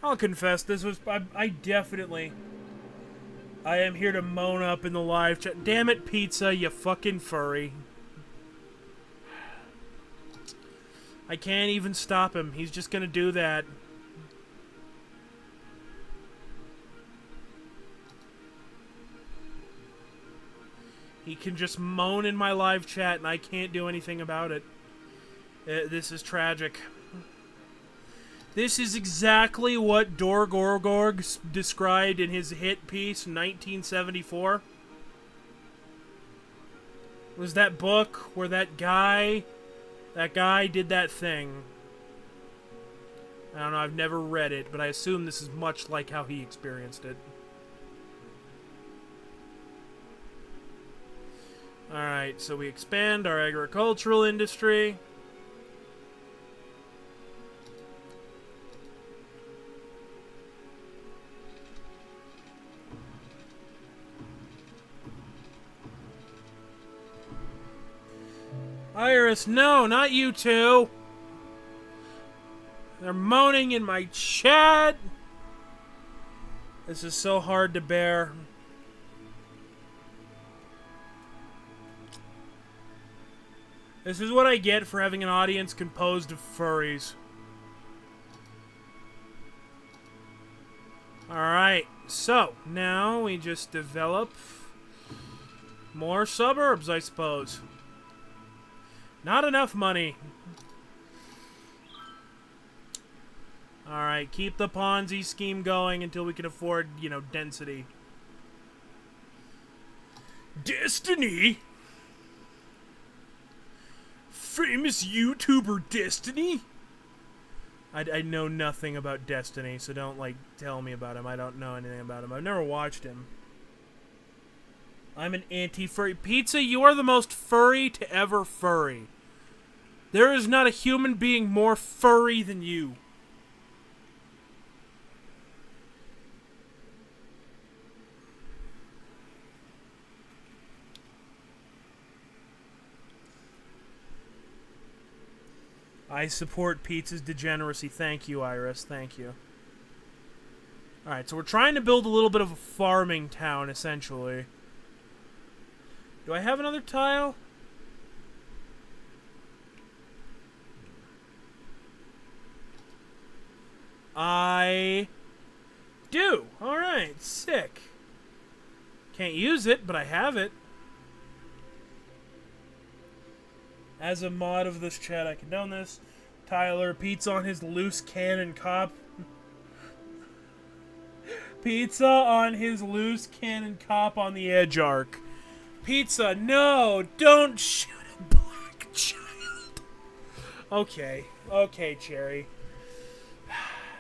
Speaker 1: I'll confess, this was... I definitely... I am here to moan up in the live chat. Damn it, Pizza, you fucking furry. I can't even stop him. He's just gonna do that. He can just moan in my live chat and I can't do anything about it. This is tragic. This is exactly what Gorgorg described in his hit piece, 1974. It was that book where that guy did that thing. I don't know, I've never read it, but I assume this is much like how he experienced it. Alright, so we expand our agricultural industry. Iris, no, not you two. They're moaning in my chat. This is so hard to bear. This is what I get for having an audience composed of furries. Alright, so now we just develop more suburbs, I suppose. Not enough money. Alright, keep the Ponzi scheme going until we can afford, you know, density. Destiny? Famous YouTuber Destiny? I know nothing about Destiny, so don't, like, tell me about him. I don't know anything about him. I've never watched him. I'm an anti-furry. Pizza, you are the most furry to ever furry. There is not a human being more furry than you. I support Pizza's degeneracy. Thank you, Iris. Thank you. Alright, so we're trying to build a little bit of a farming town, essentially. Do I have another tile? I do. Alright, sick. Can't use it, but I have it. As a mod of this chat, I condone this. Tyler, Pete's on his loose cannon cop. Pizza on his loose cannon cop on the edge arc. Pizza, no! Don't shoot a black child! Okay. Okay, Cherry.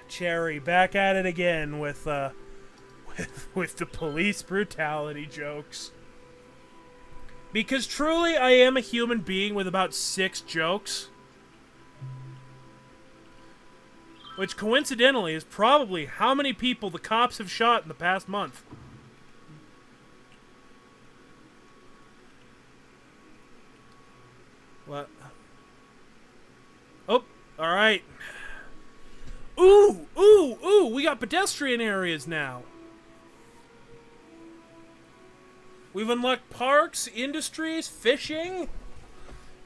Speaker 1: Cherry, back at it again with the police brutality jokes. Because truly, I am a human being with about 6 jokes. Which, coincidentally, is probably how many people the cops have shot in the past month. What? Oh, alright. Ooh, ooh, ooh, we got pedestrian areas now. We've unlocked parks, industries, fishing,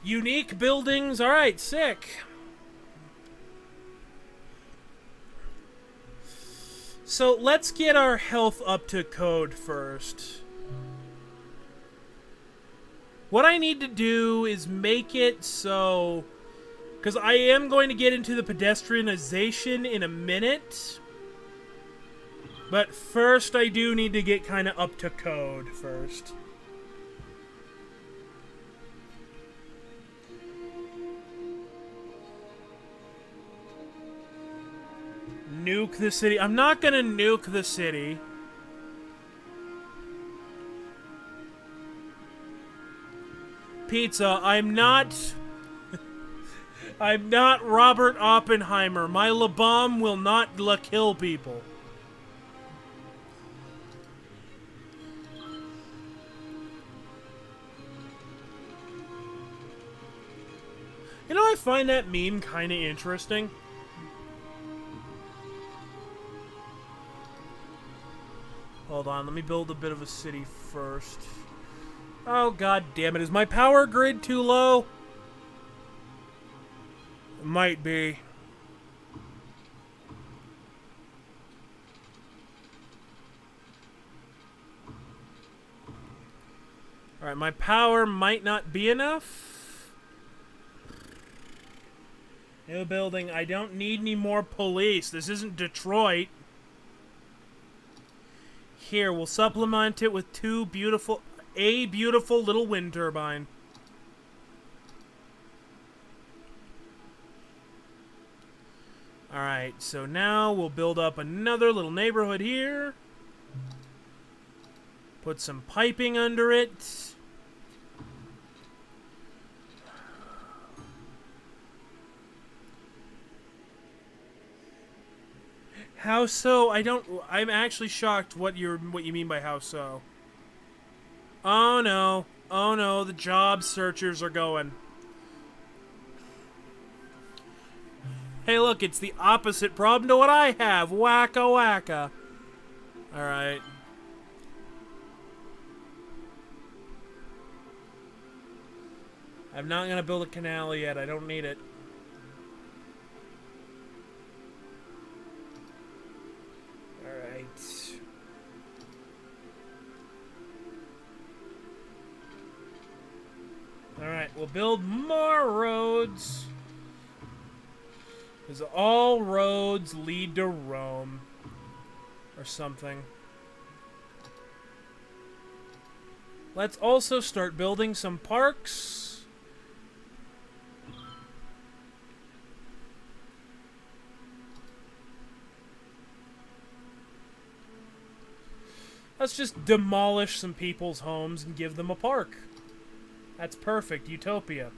Speaker 1: unique buildings. Alright, sick. So let's get our health up to code first. What I need to do is make it so... because I am going to get into the pedestrianization in a minute. But first, I do need to get kind of up to code first. Nuke the city. I'm not gonna nuke the city. Pizza, I'm not... I'm not Robert Oppenheimer. My La Bombe will not kill people. You know, I find that meme kind of interesting. Hold on, let me build a bit of a city first. Oh, god damn it. Is my power grid too low? It might be. Alright, my power might not be enough. New building. I don't need any more police. This isn't Detroit. Here, we'll supplement it with a beautiful little wind turbine. Alright, so now we'll build up another little neighborhood here. Put some piping under it. How so? I'm actually shocked what you mean by how so. Oh no. Oh no, the job searchers are going. Hey look, it's the opposite problem to what I have. Wacka wacka. Alright. I'm not gonna build a canal yet, I don't need it. Alright, we'll build more roads. Because all roads lead to Rome. Or something. Let's also start building some parks. Let's just demolish some people's homes and give them a park. That's perfect. Utopia.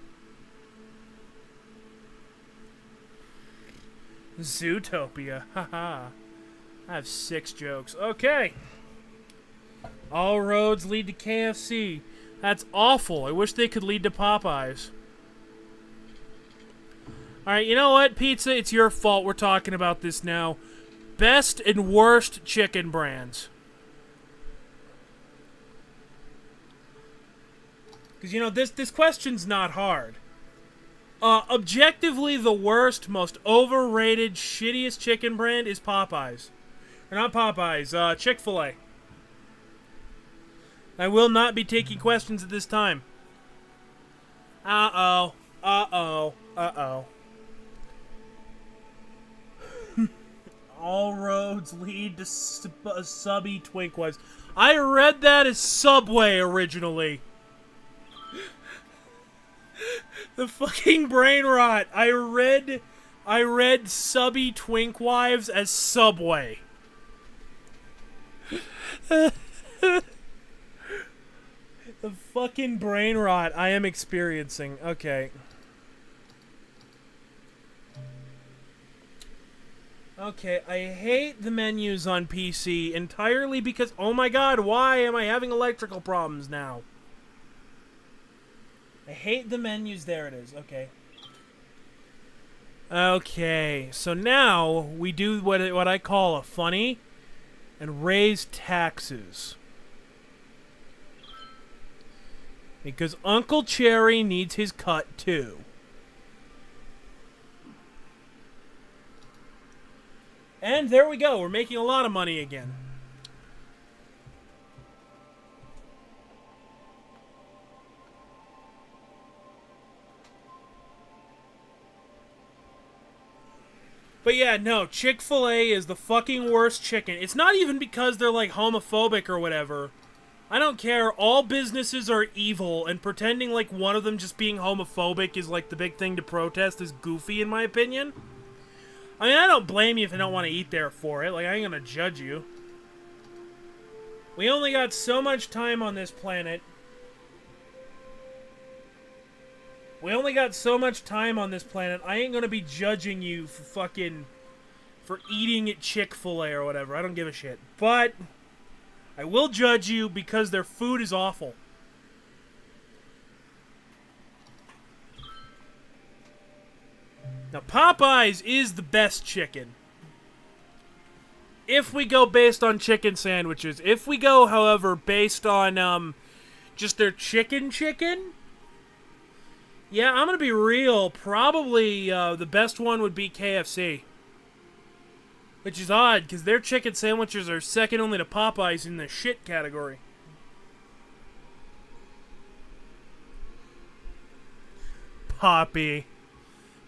Speaker 1: Zootopia. Haha. I have 6 jokes. Okay. All roads lead to KFC. That's awful. I wish they could lead to Popeyes. Alright, you know what, Pizza? It's your fault we're talking about this now. Best and worst chicken brands. Because, you know, this question's not hard. Objectively, the worst, most overrated, shittiest chicken brand is Popeyes. Or not Popeyes, Chick-fil-A. I will not be taking questions at this time. Uh-oh. Uh-oh. Uh-oh. All roads lead to subby Twinkwives. I read that as Subway originally. The fucking brain rot. I read subby Twinkwives as Subway. The fucking brain rot I am experiencing. Okay. Okay, I hate the menus on PC entirely because, oh my god, why am I having electrical problems now? I hate the menus. There it is. Okay. Okay, so now we do what I call a funny and raise taxes. Because Uncle Cherry needs his cut too. And there we go. We're making a lot of money again. But yeah, no, Chick-fil-A is the fucking worst chicken. It's not even because they're, like, homophobic or whatever. I don't care. All businesses are evil, and pretending like one of them just being homophobic is, like, the big thing to protest is goofy, in my opinion. I mean, I don't blame you if you don't want to eat there for it. Like, I ain't gonna judge you. We only got so much time on this planet. We only got so much time on this planet. I ain't gonna be judging you for eating at Chick-fil-A or whatever. I don't give a shit. But I will judge you because their food is awful. Now, Popeyes is the best chicken. If we go based on chicken sandwiches. If we go, however, based on just their chicken, yeah, I'm going to be real. Probably the best one would be KFC. Which is odd, because their chicken sandwiches are second only to Popeyes in the shit category. Poppy.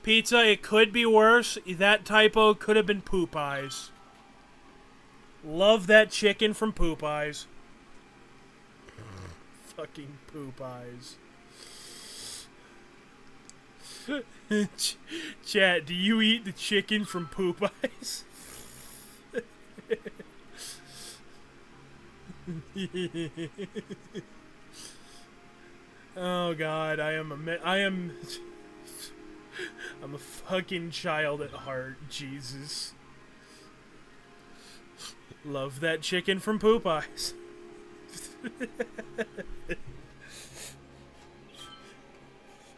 Speaker 1: Pizza, it could be worse. That typo could have been Poop Eyes. Love that chicken from Poop Eyes. Fucking Poop Eyes. Chat, do you eat the chicken from Poop Eyes? Oh God, I'm a fucking child at heart, Jesus. Love that chicken from Poop Eyes.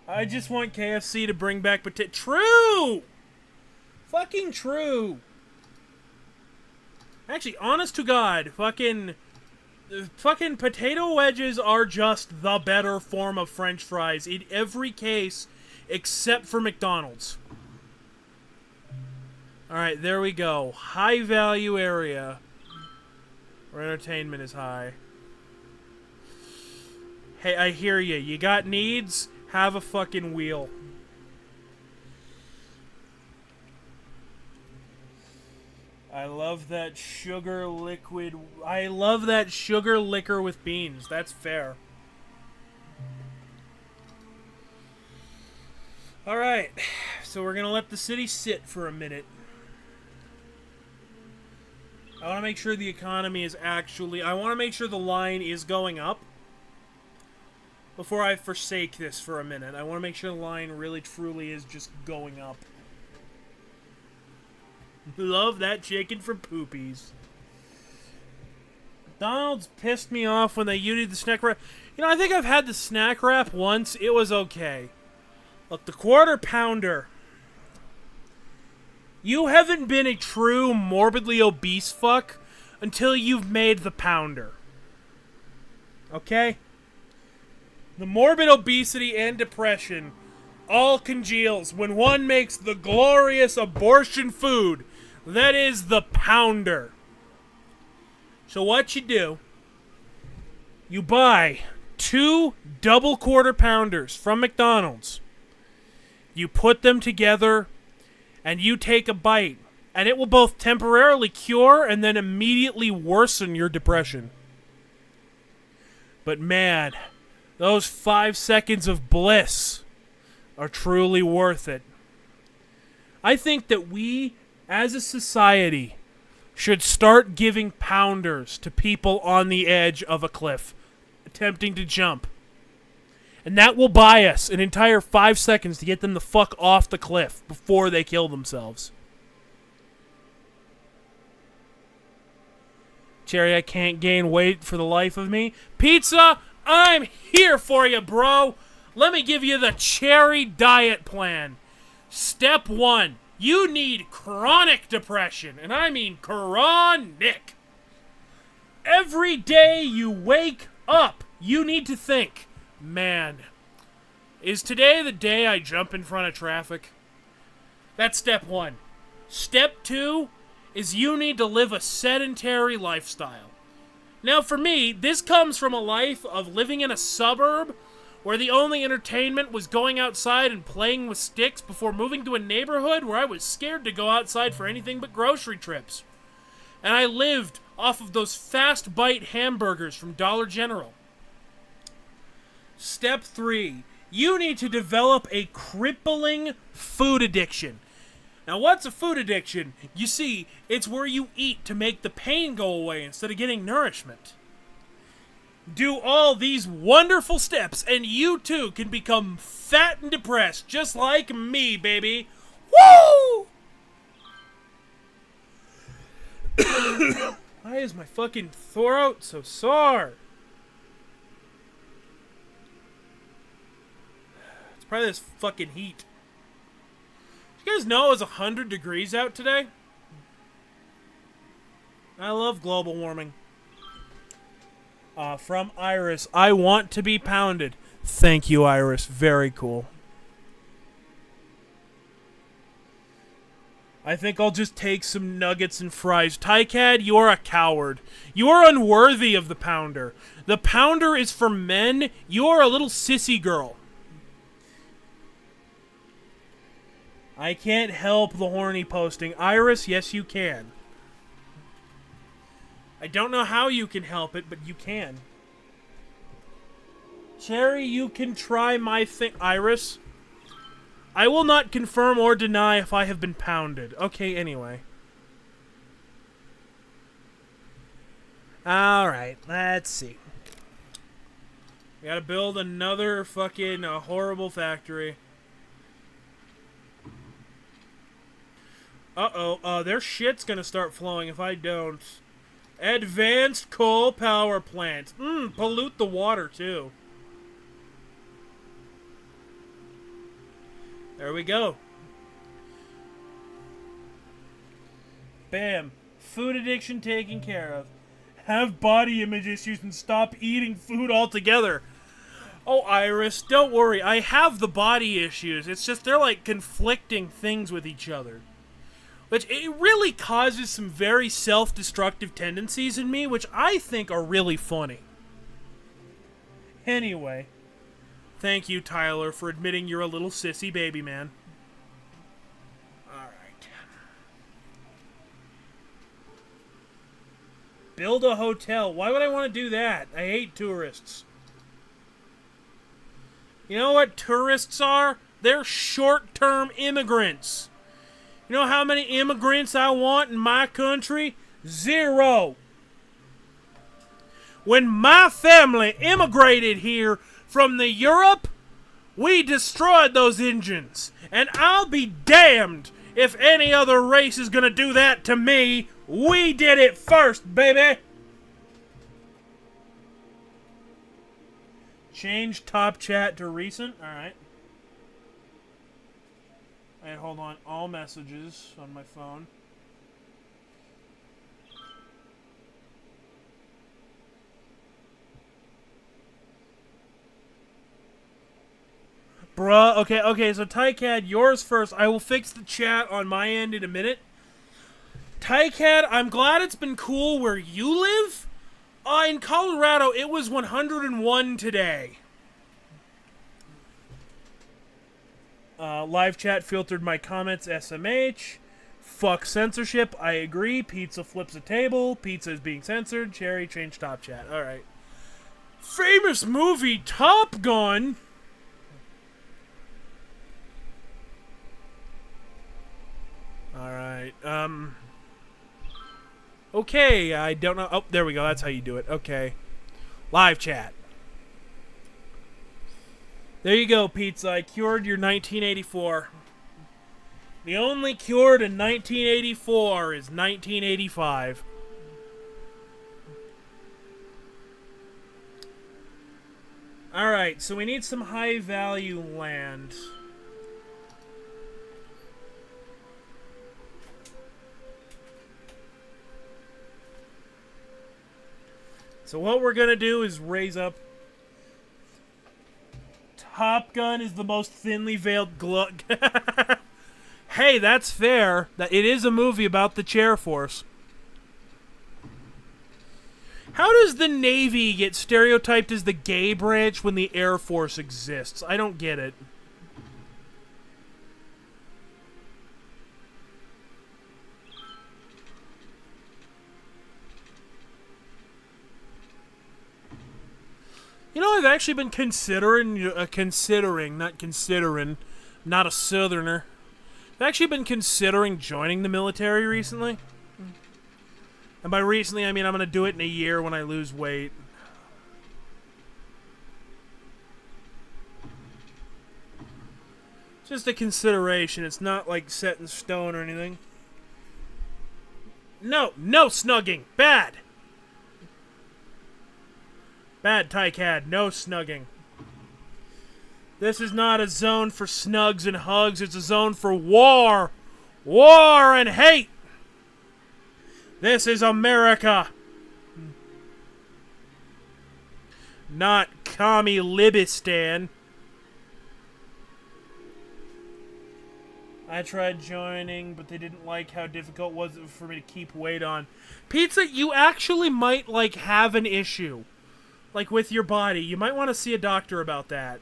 Speaker 1: I just want KFC to bring back potato. True! Fucking true. Actually, honest to God, fucking potato wedges are just the better form of French fries in every case except for McDonald's. Alright, there we go. High value area where entertainment is high. Hey, I hear you. You got needs? Have a fucking wheel. I love that sugar liquid. I love that sugar liquor with beans. That's fair. Alright, so we're gonna let the city sit for a minute. I want to make sure the economy is actually... I want to make sure the line is going up before I forsake this for a minute. I want to make sure the line really truly is just going up. Love that chicken from Poopies. McDonald's pissed me off when they used the snack wrap. You know, I think I've had the snack wrap once. It was okay. Look, the Quarter Pounder. You haven't been a true morbidly obese fuck until you've made the Pounder. Okay? The morbid obesity and depression all congeals when one makes the glorious abortion food that is the Pounder. So what you do, you buy 2 double Quarter Pounders from McDonald's. You put them together and you take a bite, and it will both temporarily cure and then immediately worsen your depression. But man, those 5 seconds of bliss are truly worth it. I think that we, as a society, should start giving pounders to people on the edge of a cliff, attempting to jump. And that will buy us an entire 5 seconds to get them the fuck off the cliff before they kill themselves. Cherry, I can't gain weight for the life of me. Pizza, I'm here for you, bro. Let me give you the Cherry diet plan. Step 1, you need chronic depression, and I mean chronic. Every day you wake up, you need to think, man, is today the day I jump in front of traffic? That's step 1. Step 2 is you need to live a sedentary lifestyle. Now for me, this comes from a life of living in a suburb where the only entertainment was going outside and playing with sticks before moving to a neighborhood where I was scared to go outside for anything but grocery trips. And I lived off of those fast bite hamburgers from Dollar General. Step 3, you need to develop a crippling food addiction. Now, what's a food addiction? You see, it's where you eat to make the pain go away instead of getting nourishment. Do all these wonderful steps, and you too can become fat and depressed, just like me, baby. Woo! Why is my fucking throat so sore? It's probably this fucking heat. You guys know it was 100 degrees out today? I love global warming. From Iris, I want to be pounded. Thank you, Iris. Very cool. I think I'll just take some nuggets and fries. Tycad, you are a coward. You are unworthy of the pounder. The pounder is for men. You are a little sissy girl. I can't help the horny posting. Iris, yes you can. I don't know how you can help it, but you can. Cherry, you can try my thing. Iris, I will not confirm or deny if I have been pounded. Okay, anyway. Alright, let's see. We gotta build another fucking horrible factory. Uh-oh, their shit's gonna start flowing if I don't. Advanced coal power plant. Pollute the water, too. There we go. Bam. Food addiction taken care of. Have body image issues and stop eating food altogether. Oh, Iris, don't worry. I have the body issues. It's just they're like conflicting things with each other. Which it really causes some very self-destructive tendencies in me, which I think are really funny. Anyway. Thank you, Tyler, for admitting you're a little sissy baby man. Alright. Build a hotel. Why would I want to do that? I hate tourists. You know what tourists are? They're short-term immigrants. You know how many immigrants I want in my country? 0. When my family immigrated here from the Europe, we destroyed those engines. And I'll be damned if any other race is gonna do that to me. We did it first, baby! Change top chat to recent. Alright. And hold on, all messages on my phone. Bruh, okay, so Tycad, yours first. I will fix the chat on my end in a minute. Tycad, I'm glad it's been cool where you live. In Colorado, it was 101 today. Live chat filtered my comments, SMH. Fuck censorship, I agree. Pizza flips a table. Pizza is being censored. Cherry, change top chat. Alright. Famous movie Top Gun. Alright, okay, I don't know. Oh, there we go. That's how you do it. Okay. Live chat. There you go, Pizza. I cured your 1984. The only cured in 1984 is 1985. Alright, so we need some high-value land. So what we're gonna do is raise up. Top Gun is the most thinly veiled glug. Hey, that's fair. That it is a movie about the Chair Force. How does the Navy get stereotyped as the gay branch when the Air Force exists? I don't get it. You know, I've actually been considering, not a southerner. I've actually been considering joining the military recently. And by recently, I mean I'm going to do it in a year when I lose weight. Just a consideration. It's not like set in stone or anything. No snugging. Bad. Bad, Tycad. No snugging. This is not a zone for snugs and hugs. It's a zone for war. War and hate. This is America. Not Commie Libistan. I tried joining, but they didn't like how difficult it was for me to keep weight on. Pizza, you actually might, like, have an issue. Like, with your body. You might want to see a doctor about that.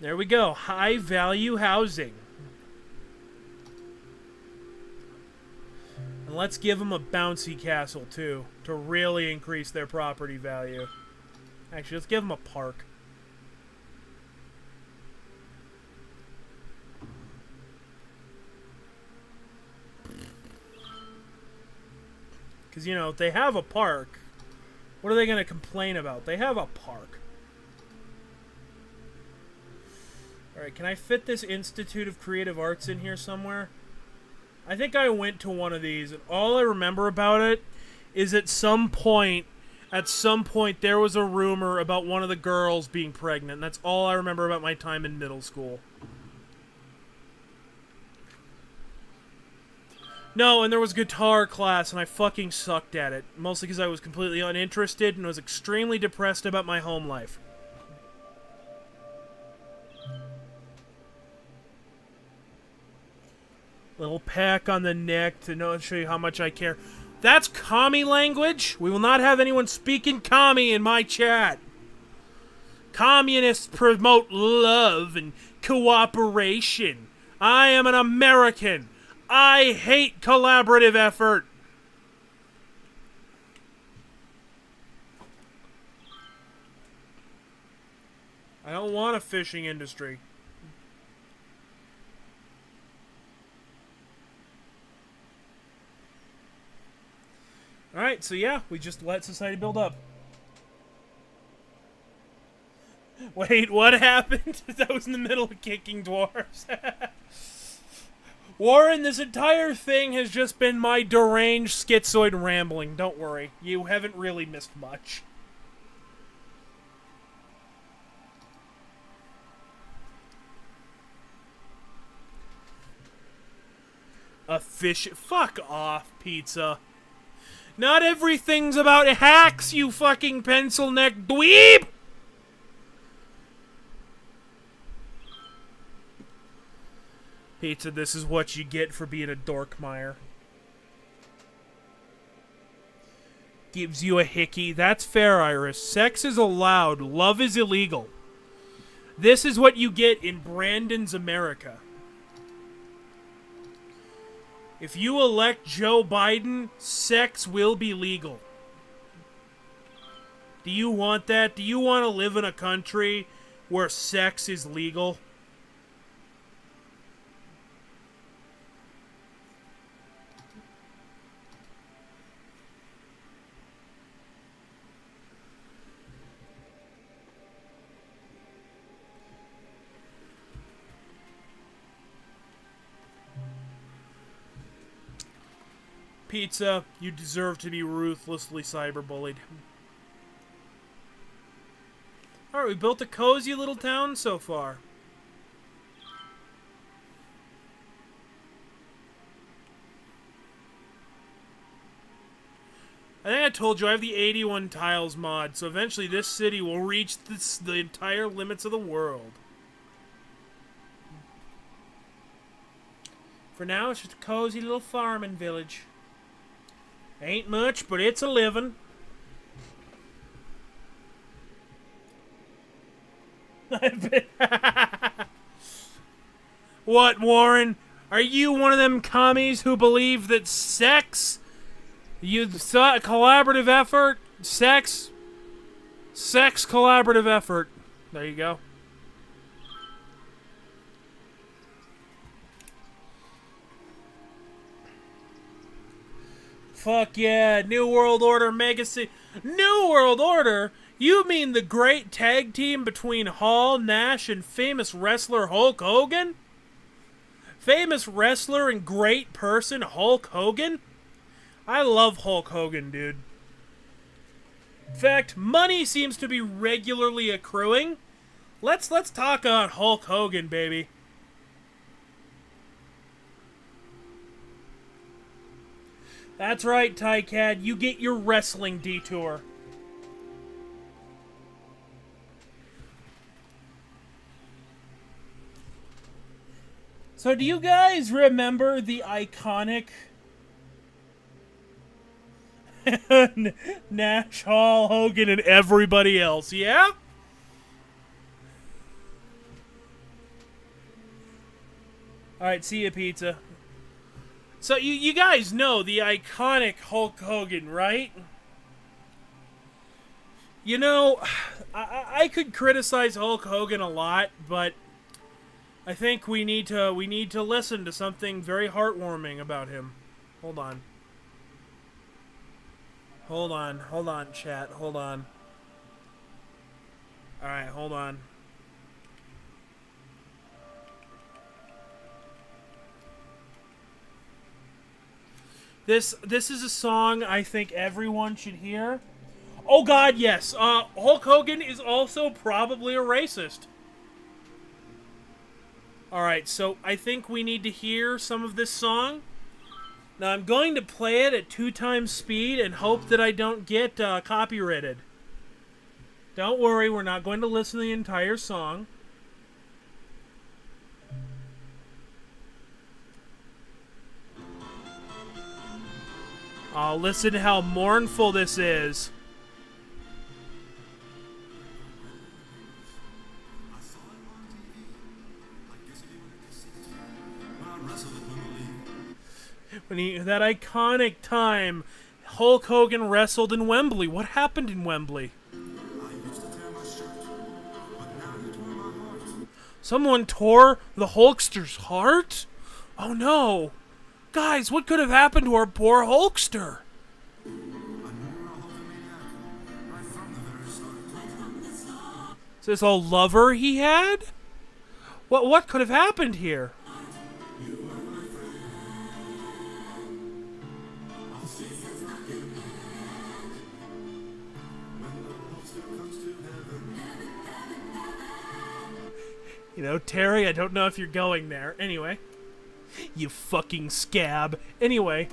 Speaker 1: There we go. High value housing. And let's give them a bouncy castle, too, to really increase their property value. Actually, let's give them a park. Because, you know, if they have a park, what are they going to complain about? They have a park. Alright, can I fit this Institute of Creative Arts in here somewhere? I think I went to one of these, and all I remember about it is at some point, there was a rumor about one of the girls being pregnant. And that's all I remember about my time in middle school. No, and there was guitar class, and I fucking sucked at it. Mostly because I was completely uninterested and was extremely depressed about my home life. Little peck on the neck to show you how much I care. That's commie language. We will not have anyone speaking commie in my chat. Communists promote love and cooperation. I am an American. I hate collaborative effort. I don't want a fishing industry. Alright, so yeah, we just let society build up. Wait, what happened? That was in the middle of kicking dwarves. Warren, this entire thing has just been my deranged schizoid rambling. Don't worry, you haven't really missed much. A fish... Fuck off, pizza. Not everything's about hacks, you fucking pencil-neck dweeb! Pizza, this is what you get for being a dorkmire. Gives you a hickey. That's fair, Iris. Sex is allowed. Love is illegal. This is what you get in Brandon's America. If you elect Joe Biden, sex will be legal. Do you want that? Do you want to live in a country where sex is legal? Pizza, you deserve to be ruthlessly cyberbullied. Alright, we built a cozy little town so far. I think I told you I have the 81 tiles mod, so eventually this city will reach the entire limits of the world. For now, it's just a cozy little farming village. Ain't much, but it's a living. What, Warren? Are you one of them commies who believe that sex... You thought collaborative effort? Sex collaborative effort. There you go. Fuck yeah, New World Order Mega City. New World Order? You mean the great tag team between Hall, Nash, and famous wrestler Hulk Hogan? Famous wrestler and great person Hulk Hogan? I love Hulk Hogan, dude. In fact, money seems to be regularly accruing. Let's talk about Hulk Hogan, baby. That's right, Tycad. You get your wrestling detour. So do you guys remember the iconic Nash, Hall, Hogan, and everybody else, yeah? All right, see ya, pizza. So you guys know the iconic Hulk Hogan, right? You know, I could criticize Hulk Hogan a lot, but I think we need to listen to something very heartwarming about him. Hold on. Hold on, chat. Hold on. All right, hold on. This is a song I think everyone should hear. Oh God, yes. Hulk Hogan is also probably a racist. All right, so I think we need to hear some of this song. Now I'm going to play it at 2 times speed and hope that I don't get copyrighted. Don't worry, we're not going to listen to the entire song. Oh, listen to how mournful this is. That iconic time Hulk Hogan wrestled in Wembley. What happened in Wembley? Someone tore the Hulkster's heart? Oh no. Guys, what could have happened to our poor Hulkster? Is this a lover he had? What could have happened here? You know, Terry, I don't know if you're going there. Anyway. You fucking scab. Anyway.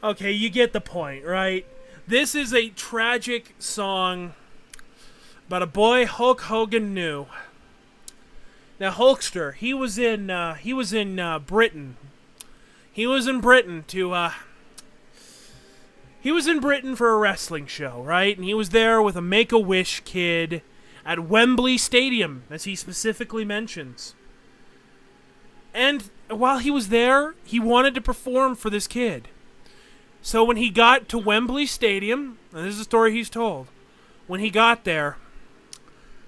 Speaker 1: Okay, you get the point, right? This is a tragic song about a boy Hulk Hogan knew. Now, Hulkster, he was in Britain. He was in Britain He was in Britain for a wrestling show, right? And he was there with a Make-A-Wish kid at Wembley Stadium, as he specifically mentions. And while he was there, he wanted to perform for this kid. So when he got to Wembley Stadium, and this is a story he's told, when he got there,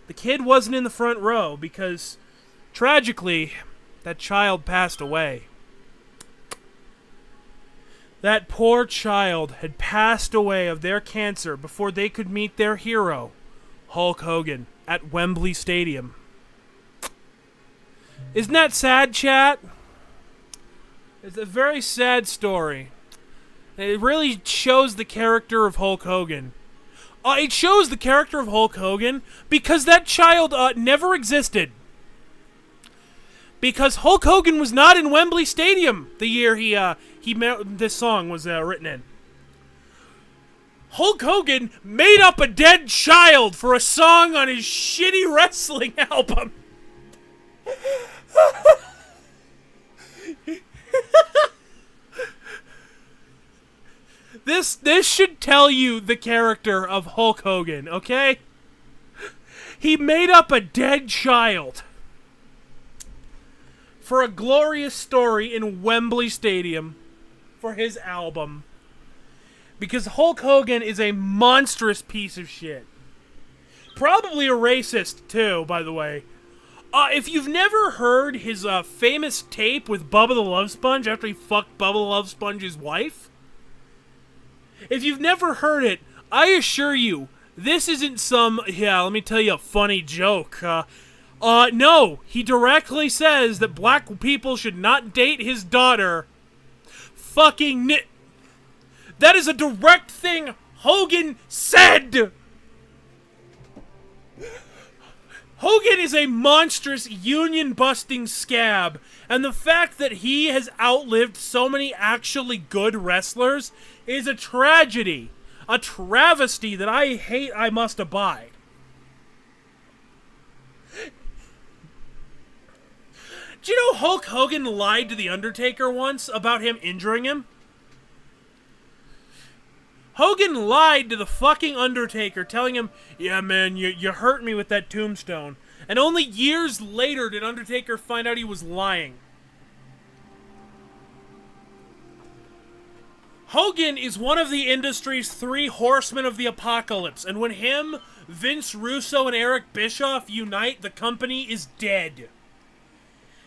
Speaker 1: the kid wasn't in the front row because, tragically, that child passed away. That poor child had passed away of their cancer before they could meet their hero, Hulk Hogan, at Wembley Stadium. Isn't that sad, chat? It's a very sad story. It really shows the character of Hulk Hogan. It shows the character of Hulk Hogan because that child never existed. Because Hulk Hogan was not in Wembley Stadium the year this song was written in. Hulk Hogan made up a dead child for a song on his shitty wrestling album. This should tell you the character of Hulk Hogan, okay? He made up a dead child for a glorious story in Wembley Stadium for his album. Because Hulk Hogan is a monstrous piece of shit. Probably a racist, too, by the way. If you've never heard his famous tape with Bubba the Love Sponge after he fucked Bubba the Love Sponge's wife, if you've never heard it, I assure you, this isn't some, let me tell you a funny joke. No, he directly says that black people should not date his daughter. That is a direct thing Hogan said! Hogan is a monstrous union-busting scab, and the fact that he has outlived so many actually good wrestlers is a tragedy. A travesty that I hate I must abide. Do you know Hulk Hogan lied to The Undertaker once about him injuring him? Hogan lied to the fucking Undertaker, telling him, yeah, man, you hurt me with that tombstone. And only years later did Undertaker find out he was lying. Hogan is one of the industry's 3 horsemen of the apocalypse, and when him, Vince Russo, and Eric Bischoff unite, the company is dead.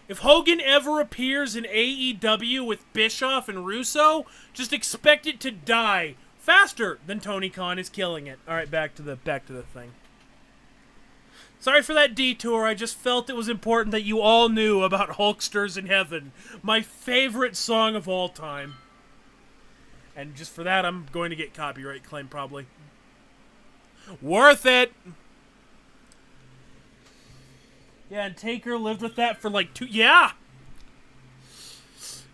Speaker 1: If Hogan ever appears in AEW with Bischoff and Russo, just expect it to die faster than Tony Khan is killing it. All right, back to the thing. Sorry for that detour. I just felt it was important that you all knew about Hulksters in Heaven, my favorite song of all time. And just for that, I'm going to get copyright claim, probably. Worth it! Yeah, and Taker lived with that for like 2... Yeah!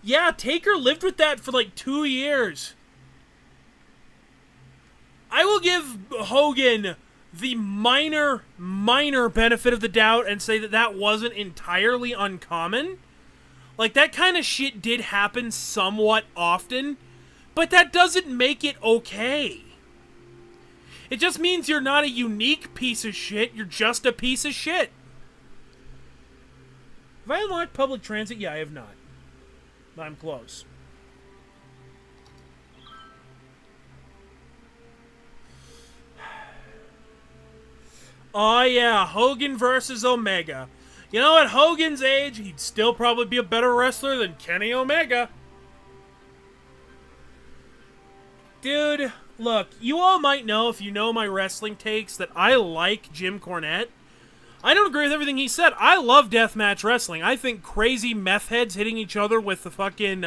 Speaker 1: Yeah, Taker lived with that for like 2 years. I will give Hogan the minor benefit of the doubt and say that that wasn't entirely uncommon. Like, that kind of shit did happen somewhat often. But that doesn't make it okay. It just means you're not a unique piece of shit. You're just a piece of shit. Have I unlocked public transit? Yeah, I have not. But I'm close. Oh yeah, Hogan versus Omega. You know, at Hogan's age, he'd still probably be a better wrestler than Kenny Omega. Dude, look, you all might know, if you know my wrestling takes, that I like Jim Cornette. I don't agree with everything he said. I love deathmatch wrestling. I think crazy meth heads hitting each other with the fucking,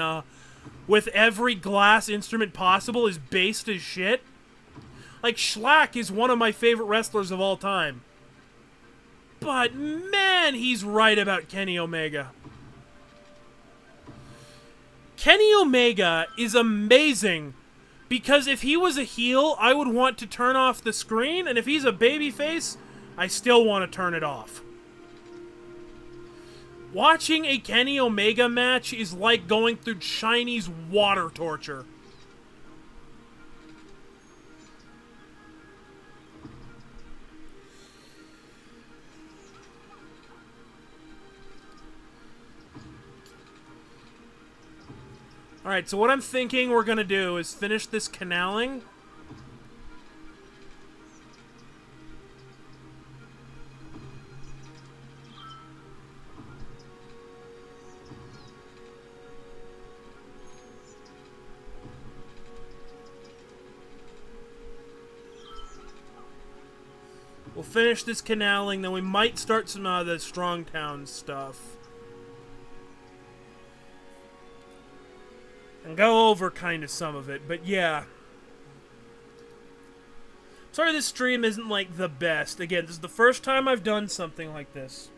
Speaker 1: with every glass instrument possible is based as shit. Like, Schlack is one of my favorite wrestlers of all time. But, man, he's right about Kenny Omega. Kenny Omega is amazing. Because if he was a heel, I would want to turn off the screen, and if he's a babyface, I still want to turn it off. Watching a Kenny Omega match is like going through Chinese water torture. Alright, so what I'm thinking we're gonna do is finish this canaling. We'll finish this canaling, then we might start some of the Strongtown stuff. And go over kind of some of it, but yeah. Sorry this stream isn't like the best. Again, this is the first time I've done something like this.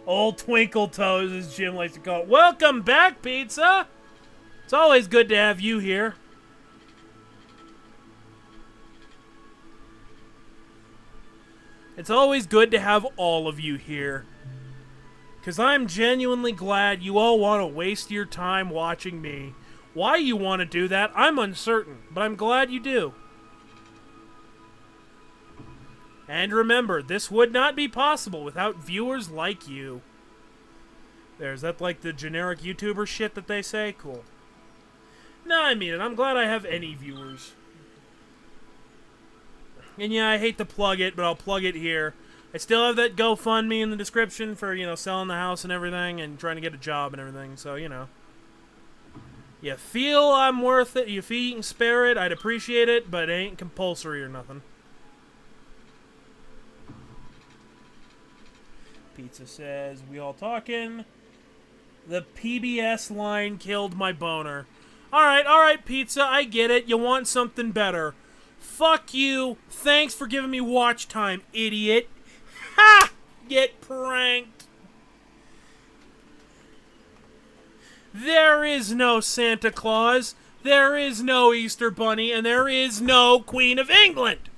Speaker 1: Old Twinkle Toes, as Jim likes to call it. Welcome back, Pizza! It's always good to have you here. It's always good to have all of you here. Because I'm genuinely glad you all want to waste your time watching me. Why you want to do that, I'm uncertain, but I'm glad you do. And remember, this would not be possible without viewers like you. Is that like the generic YouTuber shit that they say? Cool. No, I mean it. I'm glad I have any viewers. And yeah, I hate to plug it, but I'll plug it here. I still have that GoFundMe in the description for, you know, selling the house and everything and trying to get a job and everything, so, you know. You feel I'm worth it, you feel you can spare it, I'd appreciate it, but it ain't compulsory or nothing. Pizza says, we all talking? The PBS line killed my boner. Alright, Pizza, I get it, you want something better. Fuck you, thanks for giving me watch time, idiot. Ha! Get pranked. There is no Santa Claus, there is no Easter Bunny, and there is no Queen of England.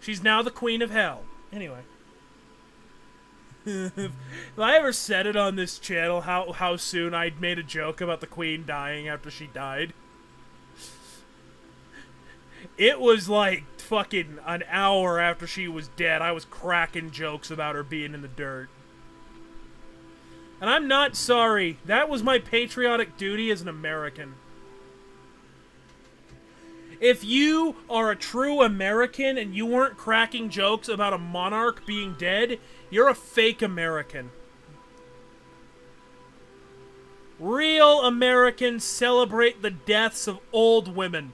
Speaker 1: She's now the Queen of Hell. Anyway. If I ever said it on this channel, how soon I'd made a joke about the Queen dying after she died. It was like fucking an hour after she was dead, I was cracking jokes about her being in the dirt. And I'm not sorry. That was my patriotic duty as an American. If you are a true American and you weren't cracking jokes about a monarch being dead, you're a fake American. Real Americans celebrate the deaths of old women.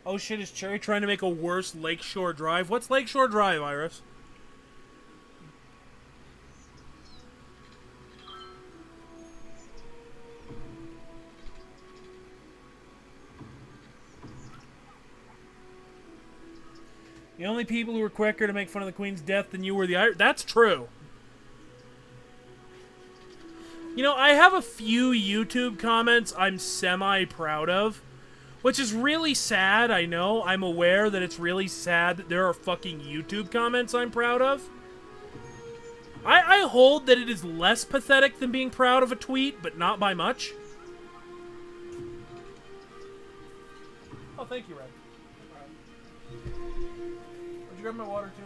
Speaker 1: Oh shit, is Cherry trying to make a worse Lakeshore Drive? What's Lakeshore Drive, Iris? The only people who were quicker to make fun of the Queen's death than you were the Irish. That's true. You know, I have a few YouTube comments I'm semi-proud of. Which is really sad, I know. I'm aware that it's really sad that there are fucking YouTube comments I'm proud of. I hold that it is less pathetic than being proud of a tweet, but not by much. Oh, thank you, Red. Would you grab my water, too?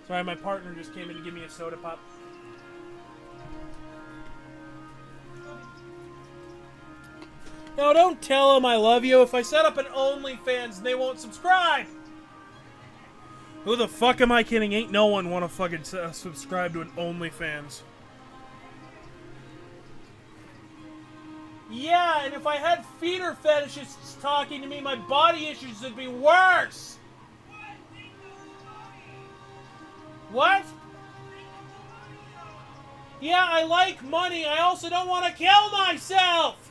Speaker 1: Sorry, my partner just came in to give me a soda pop. No, don't tell them I love you. If I set up an OnlyFans, they won't subscribe. Who the fuck am I kidding? Ain't no one want to fucking subscribe to an OnlyFans. Yeah, and if I had feeder fetishists talking to me, my body issues would be worse. What? Yeah, I like money. I also don't want to kill myself.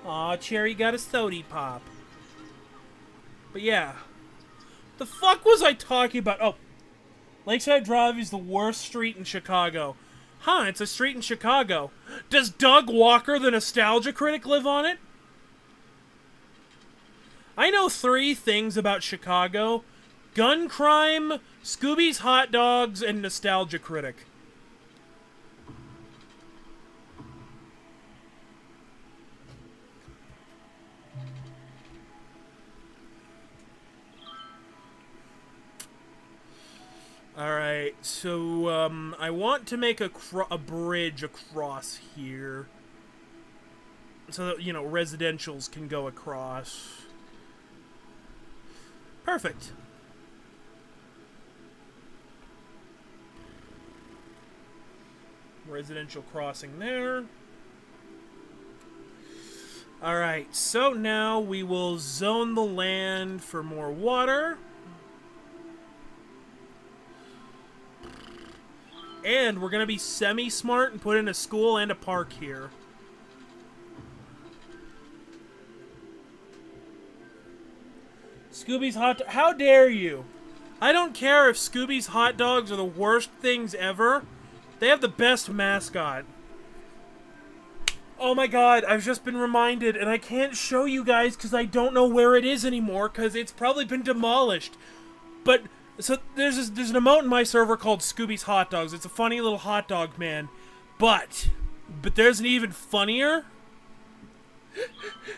Speaker 1: Aw, Cherry got a sody pop. But yeah. The fuck was I talking about? Oh. Lakeside Drive is the worst street in Chicago. Huh, it's a street in Chicago. Does Doug Walker, the nostalgia critic, live on it? I know 3 things about Chicago. Gun crime, Scooby's hot dogs, and nostalgia critic. Alright, so, I want to make a bridge across here. So that, you know, residentials can go across. Perfect. Residential crossing there. Alright, so now we will zone the land for more water. And we're going to be semi-smart and put in a school and a park here. Scooby's hot... How dare you? I don't care if Scooby's hot dogs are the worst things ever. They have the best mascot. Oh my god, I've just been reminded, and I can't show you guys because I don't know where it is anymore because it's probably been demolished. But... So there's an emote in my server called Scooby's Hot Dogs. It's a funny little hot dog man. But there's an even funnier...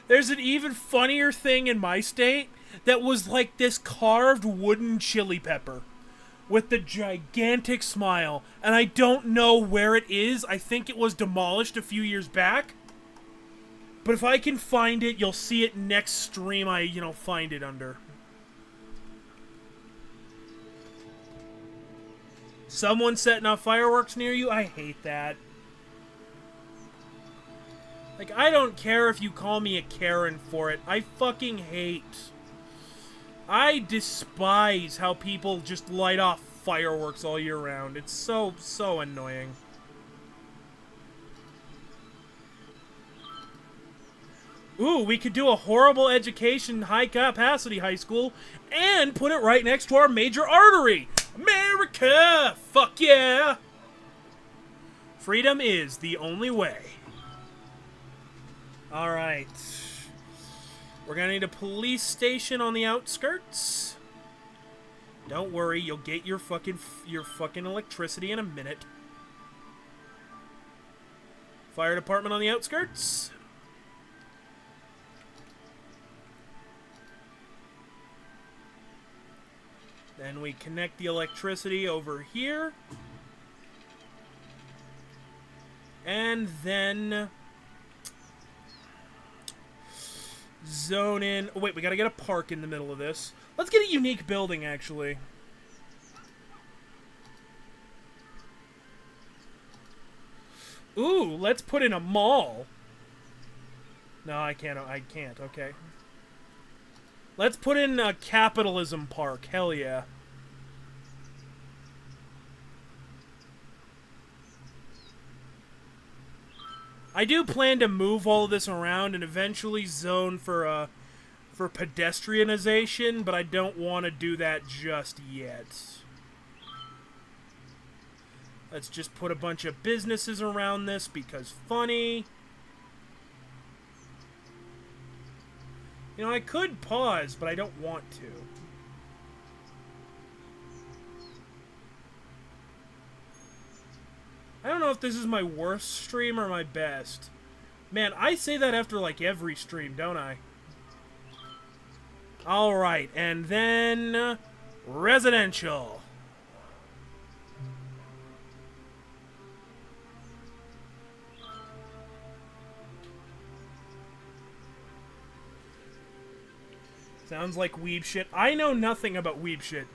Speaker 1: There's an even funnier thing in my state that was like this carved wooden chili pepper with the gigantic smile. And I don't know where it is. I think it was demolished a few years back. But if I can find it, you'll see it next stream I, find it under. Someone setting off fireworks near you? I hate that. Like, I don't care if you call me a Karen for it. I fucking hate. I despise how people just light off fireworks all year round. It's so annoying. Ooh, we could do a horrible education, high-capacity high school and put it right next to our major artery. America! Fuck yeah! Freedom is the only way. Alright. We're gonna need a police station on the outskirts. Don't worry, you'll get your fucking electricity in a minute. Fire department on the outskirts. Then we connect the electricity over here. And then zone in. Oh, wait, we gotta get a park in the middle of this. Let's get a unique building, actually. Ooh, let's put in a mall. No, I can't. Okay. Let's put in a capitalism park. Hell yeah. I do plan to move all of this around and eventually zone for pedestrianization, but I don't want to do that just yet. Let's just put a bunch of businesses around this because funny. You know, I could pause, but I don't want to. I don't know if this is my worst stream or my best. Man, I say that after, like, every stream, don't I? Alright, and then residential. Sounds like weeb shit. I know nothing about weeb shit.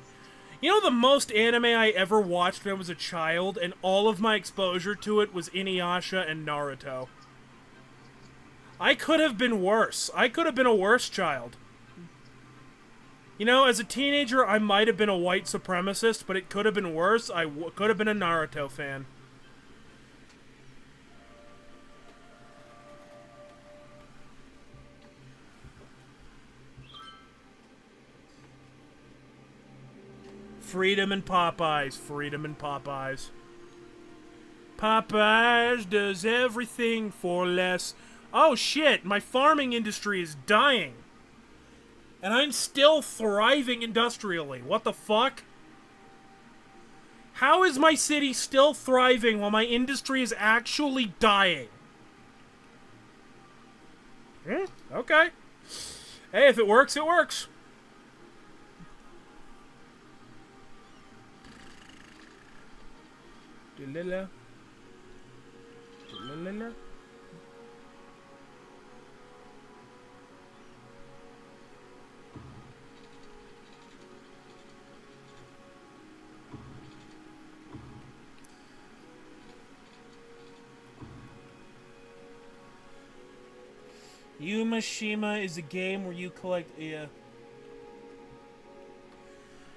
Speaker 1: You know the most anime I ever watched when I was a child, and all of my exposure to it was Inuyasha and Naruto. I could have been worse. I could have been a worse child. You know, as a teenager, I might have been a white supremacist, but it could have been worse. I could have been a Naruto fan. Freedom and Popeyes. Freedom and Popeyes. Popeyes does everything for less. Oh shit, my farming industry is dying. And I'm still thriving industrially. What the fuck? How is my city still thriving while my industry is actually dying? Okay. Hey, if it works, it works. Yumashima is a game where you collect... Yeah.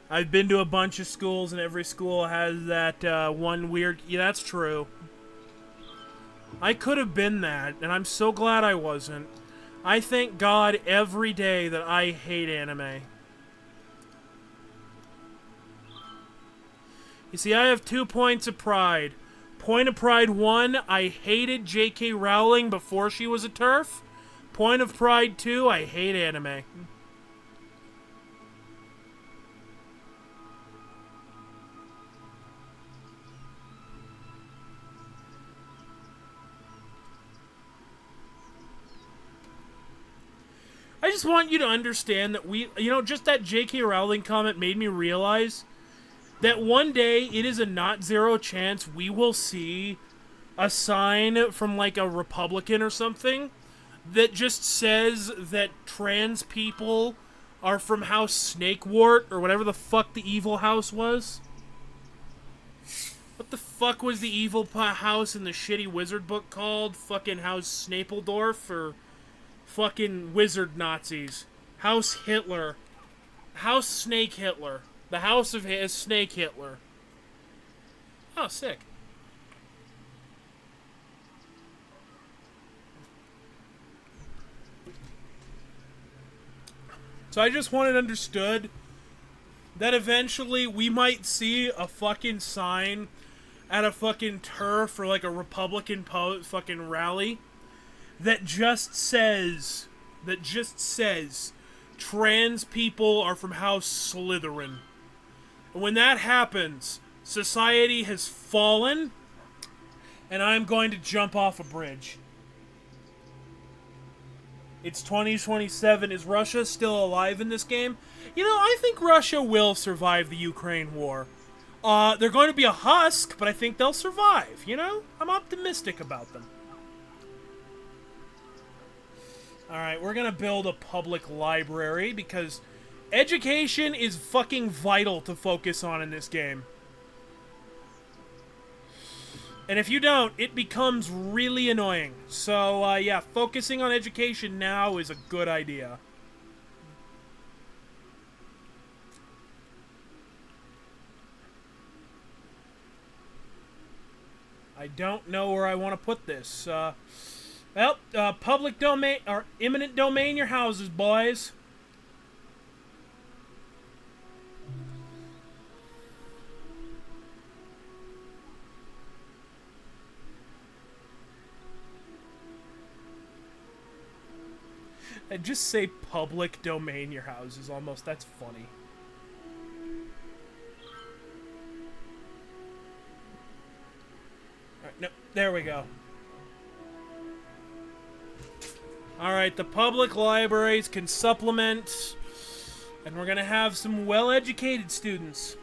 Speaker 1: I've been to a bunch of schools, and every school has that one weird... Yeah, that's true. I could have been that, and I'm so glad I wasn't. I thank God every day that I hate anime. You see, I have 2 points of pride. Point of pride 1, I hated J.K. Rowling before she was a TERF. Point of pride 2, I hate anime. I just want you to understand that just that J.K. Rowling comment made me realize that one day it is a not zero chance we will see a sign from like a Republican or something that just says that trans people are from House Snakewort or whatever the fuck the evil house was. What the fuck was the evil house in the shitty wizard book called? Fucking House Snapeldorf or... Fucking wizard Nazis. House Hitler. House Snake Hitler. The house of Snake Hitler. Oh, sick. So I just want it understood that eventually we might see a fucking sign at a fucking turf or like a Republican fucking rally that just says trans people are from House Slytherin. And when that happens, society has fallen, and I'm going to jump off a bridge. It's 2027. Is Russia still alive in this game? You know, I think Russia will survive the Ukraine war. They're going to be a husk, but I think they'll survive, you know? I'm optimistic about them. Alright, we're gonna build a public library because education is fucking vital to focus on in this game. And if you don't, it becomes really annoying. So, yeah, focusing on education now is a good idea. I don't know where I want to put this. Well, public domain, or eminent domain your houses, boys. And just say public domain your houses almost. That's funny. Alright, no, there we go. Alright, the public libraries can supplement, and we're gonna have some well-educated students.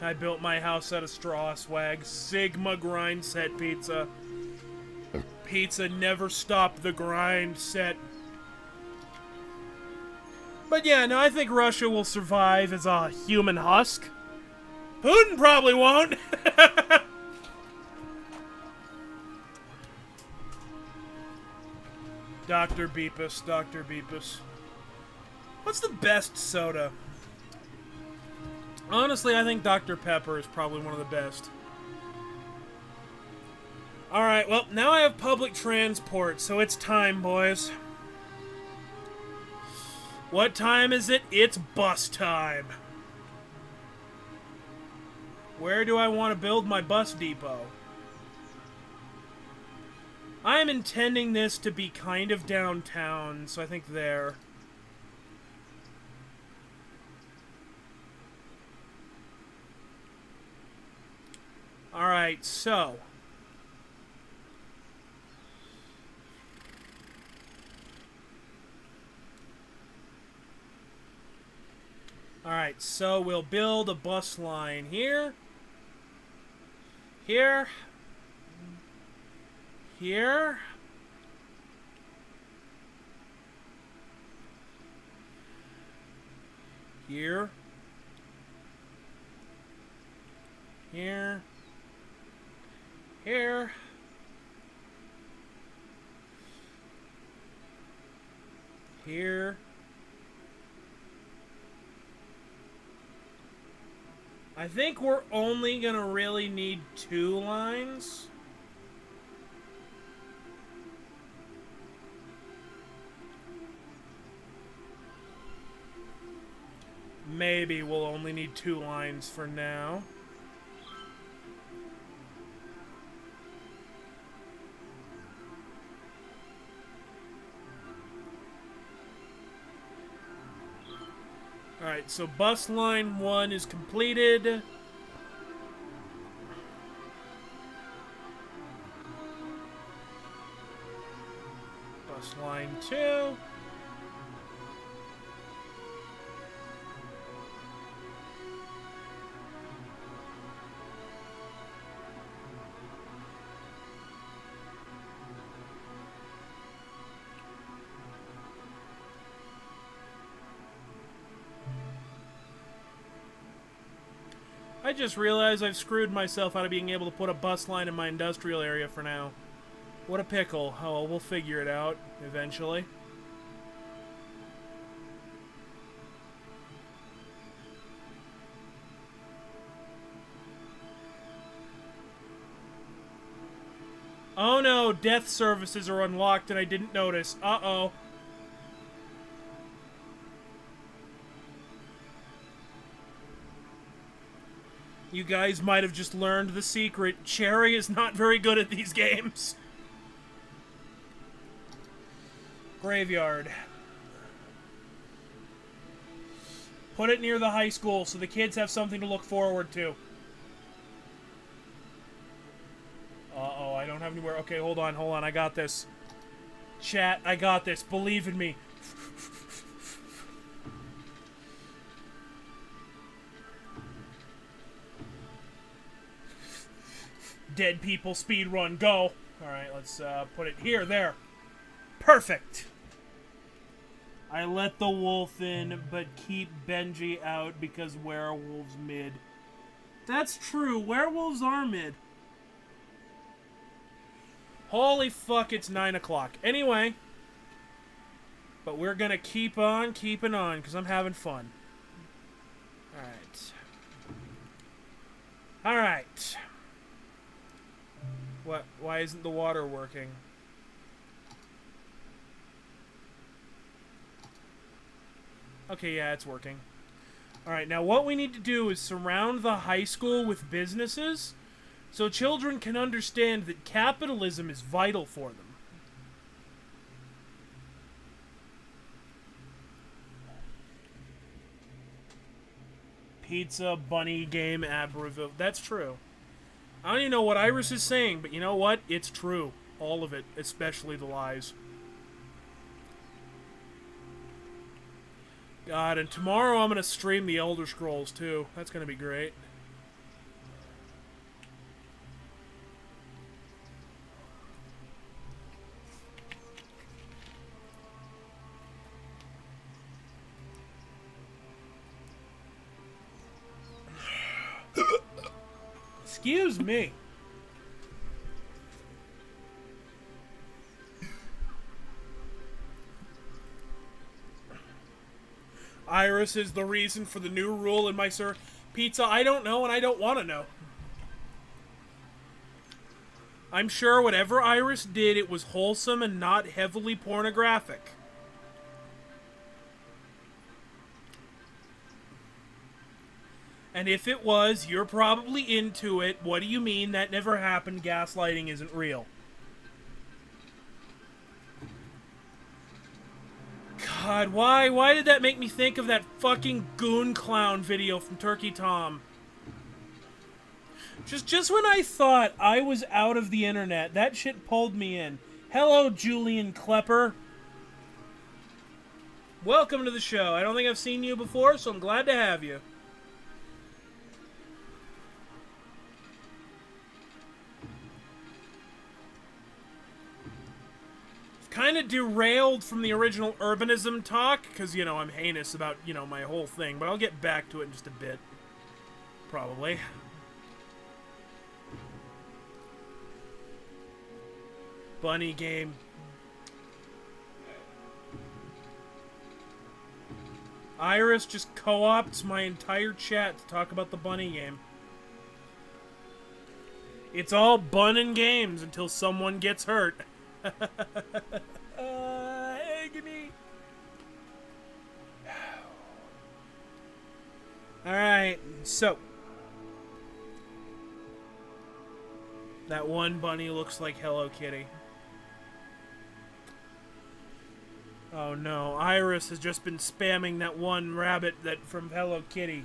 Speaker 1: I built my house out of straw, swag. Sigma grind set pizza. Pizza never stopped the grind set. But yeah, no, I think Russia will survive as a human husk. Putin probably won't. Dr. Beepus, Dr. Beepus. What's the best soda? Honestly, I think Dr. Pepper is probably one of the best. Alright, well, now I have public transport, so it's time, boys. What time is it? It's bus time. Where do I want to build my bus depot? I am intending this to be kind of downtown, so I think there. Alright, so. Alright, so we'll build a bus line here. Here. Here. Here. Here. Here. Here. I think we're only gonna really need 2 lines. Maybe we'll only need 2 lines for now. Alright, so bus line 1 is completed. Bus line 2. I just realized I've screwed myself out of being able to put a bus line in my industrial area for now. What a pickle. Oh, well, we'll figure it out eventually. Oh no, death services are unlocked and I didn't notice. Uh-oh. You guys might have just learned the secret. Cherry is not very good at these games. Graveyard. Put it near the high school so the kids have something to look forward to. Uh-oh, I don't have anywhere. Okay, hold on, I got this. Chat, I got this. Believe in me. Dead people speedrun, go. Alright, let's put it here, there. Perfect. I let the wolf in, but keep Benji out because werewolves mid. That's true, werewolves are mid. Holy fuck, it's 9 o'clock. Anyway. But we're gonna keep on keeping on, because I'm having fun. Alright. Alright. What? Why isn't the water working? Okay, yeah, it's working. Alright, now what we need to do is surround the high school with businesses so children can understand that capitalism is vital for them. Pizza, bunny, game, abreville. That's true. I don't even know what Iris is saying, but you know what? It's true. All of it, especially the lies. God, and tomorrow I'm going to stream the Elder Scrolls, too. That's going to be great. Excuse me. Iris is the reason for the new rule in my pizza. I don't know, and I don't want to know. I'm sure whatever Iris did, it was wholesome and not heavily pornographic. And if it was, you're probably into it. What do you mean? That never happened. Gaslighting isn't real. God, why did that make me think of that fucking Goon Clown video from Turkey Tom? Just when I thought I was out of the internet, that shit pulled me in. Hello, Julian Klepper. Welcome to the show. I don't think I've seen you before, so I'm glad to have you. Kind of derailed from the original urbanism talk, because, you know, I'm heinous about, you know, my whole thing, but I'll get back to it in just a bit. Probably. Bunny game. Iris just co-opts my entire chat to talk about the bunny game. It's all bun and games until someone gets hurt. Agony. Alright, so. That one bunny looks like Hello Kitty. Oh no, Iris has just been spamming that one rabbit that from Hello Kitty.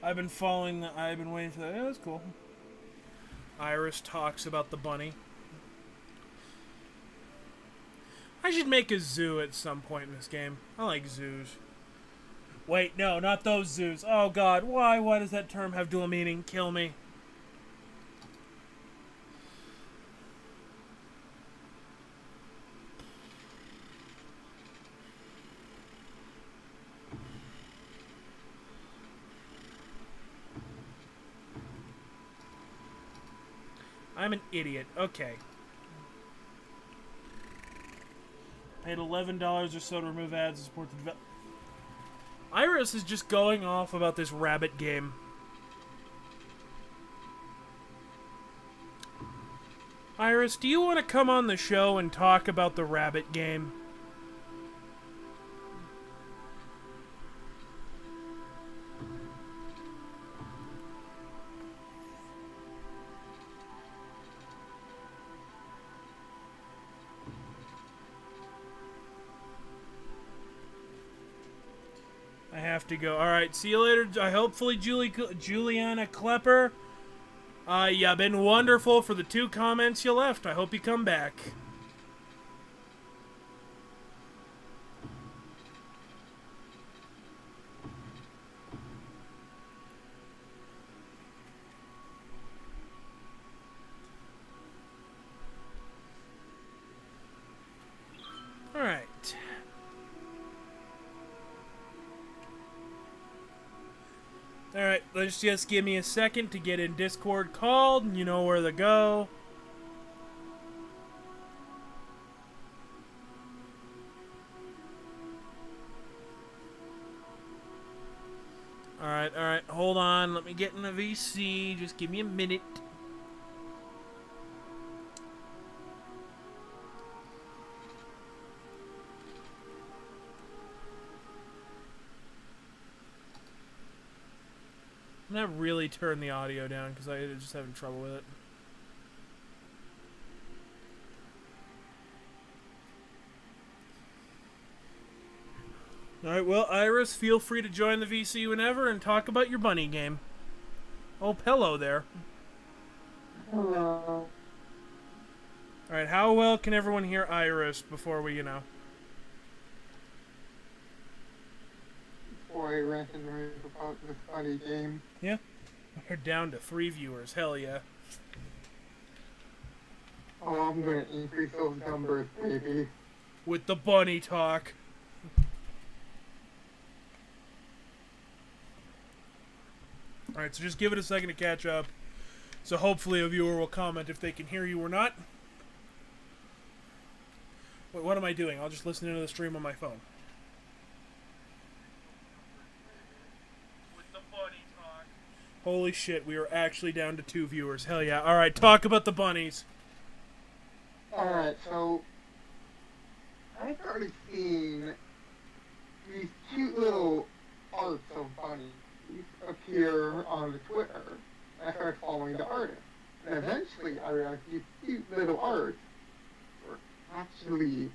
Speaker 1: I've been waiting for that. Yeah, that's cool. Iris talks about the bunny. I should make a zoo at some point in this game. I like zoos. Wait, no, not those zoos. Oh god, why? Why does that term have dual meaning? Kill me. I'm an idiot. Okay. Paid $11 or so to remove ads to support the development. Iris is just going off about this rabbit game. Iris, do you want to come on the show and talk about the rabbit game? I have to go. Alright, see you later. Hopefully Juliana Klepper. Yeah, been wonderful for the 2 comments you left. I hope you come back. Alright. Alright, let's just give me a second to get in Discord called. You know where to go. Alright, hold on. Let me get in the VC. Just give me a minute. I'm gonna really turn the audio down because I'm just having trouble with it. Alright, well, Iris, feel free to join the VC whenever and talk about your bunny game. Oh, hello there.
Speaker 2: Hello.
Speaker 1: Alright, how well can everyone hear Iris before we,
Speaker 2: Before I rant and rave about this funny game.
Speaker 1: Yeah? We're down to 3 viewers. Hell yeah.
Speaker 2: Oh, I'm gonna increase those numbers, baby.
Speaker 1: With the bunny talk. Alright, so just give it a second to catch up. So hopefully a viewer will comment if they can hear you or not. Wait, what am I doing? I'll just listen into the stream on my phone. With the bunny talk. Holy shit, we are actually down to 2 viewers. Hell yeah. Alright, talk about the bunnies.
Speaker 2: Alright, so I started seeing these cute little arts of bunnies appear on the Twitter. I started following the artist. And eventually I realized these cute little arts were actually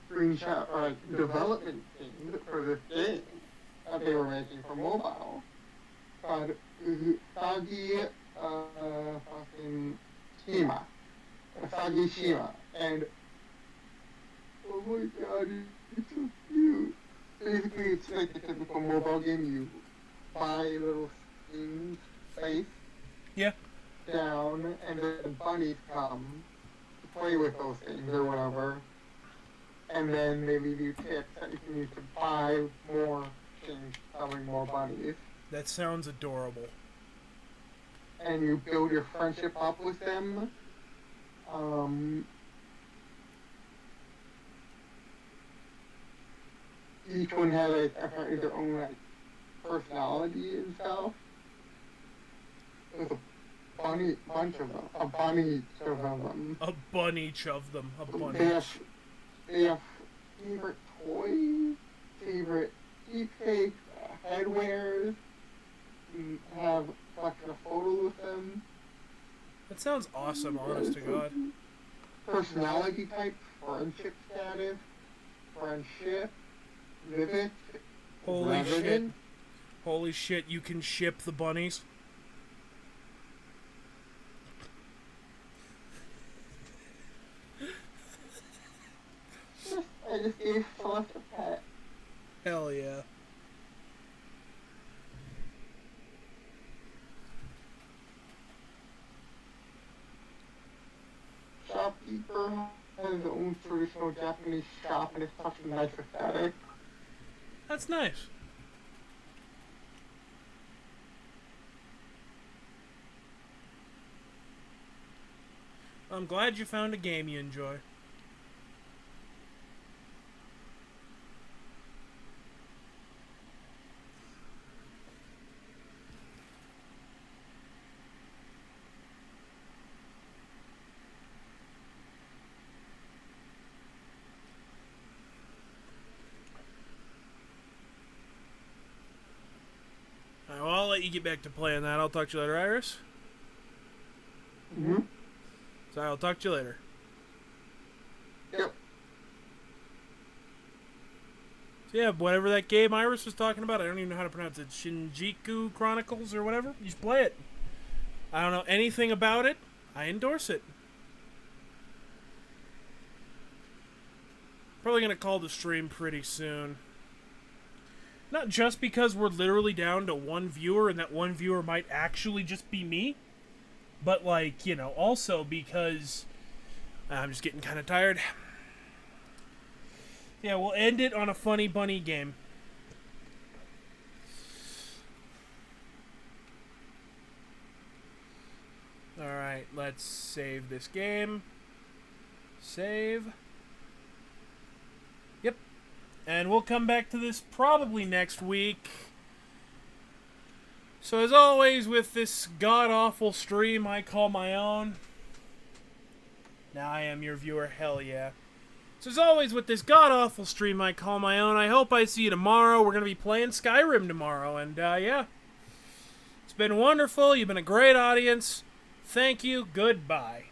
Speaker 2: screenshot or development things for this game that they were making for mobile. Called Sagi fucking Shima. Sagi Shima. And oh my god, it's so cute. Basically it's like a typical mobile game. You buy little things, space,
Speaker 1: Yeah.
Speaker 2: down, and then bunnies come to play with those things or whatever. And then they leave you tips that you can use to buy more things, selling more bunnies.
Speaker 1: That sounds adorable.
Speaker 2: And you build your friendship up with them. Each one had apparently their own personality and stuff. There's a bunch of them. A bunny of them.
Speaker 1: A bunch of them. A bunch.
Speaker 2: They have favorite toys, favorite keepsakes, headwears. You have a collection of photos with them.
Speaker 1: That sounds awesome, honest to God.
Speaker 2: Personality types, friendship status, friendship, visit,
Speaker 1: Holy shit.
Speaker 2: resident.
Speaker 1: Holy shit, you can ship the bunnies?
Speaker 2: I just gave Celeste a pet.
Speaker 1: Hell yeah.
Speaker 2: Shopkeeper has his own traditional Japanese shop and it's such a nice aesthetic.
Speaker 1: That's nice. I'm glad you found a game you enjoy. Alright, well, I'll let you get back to playing that. I'll talk to you later, Iris.
Speaker 2: Mm-hmm.
Speaker 1: So I'll talk to you later.
Speaker 2: Yep.
Speaker 1: So yeah, whatever that game Iris was talking about, I don't even know how to pronounce it. Shinjuku Chronicles or whatever. You should play it. I don't know anything about it. I endorse it. Probably going to call the stream pretty soon. Not just because we're literally down to one viewer and that one viewer might actually just be me, but like, you know, also because I'm just getting kind of tired. Yeah, we'll end it on a funny bunny game. Alright, let's save this game. Save. Yep. And we'll come back to this probably next week. So as always with this god-awful stream I call my own. Now I am your viewer, hell yeah. So as always with this god-awful stream I call my own, I hope I see you tomorrow. We're going to be playing Skyrim tomorrow, and yeah. It's been wonderful, you've been a great audience. Thank you, goodbye.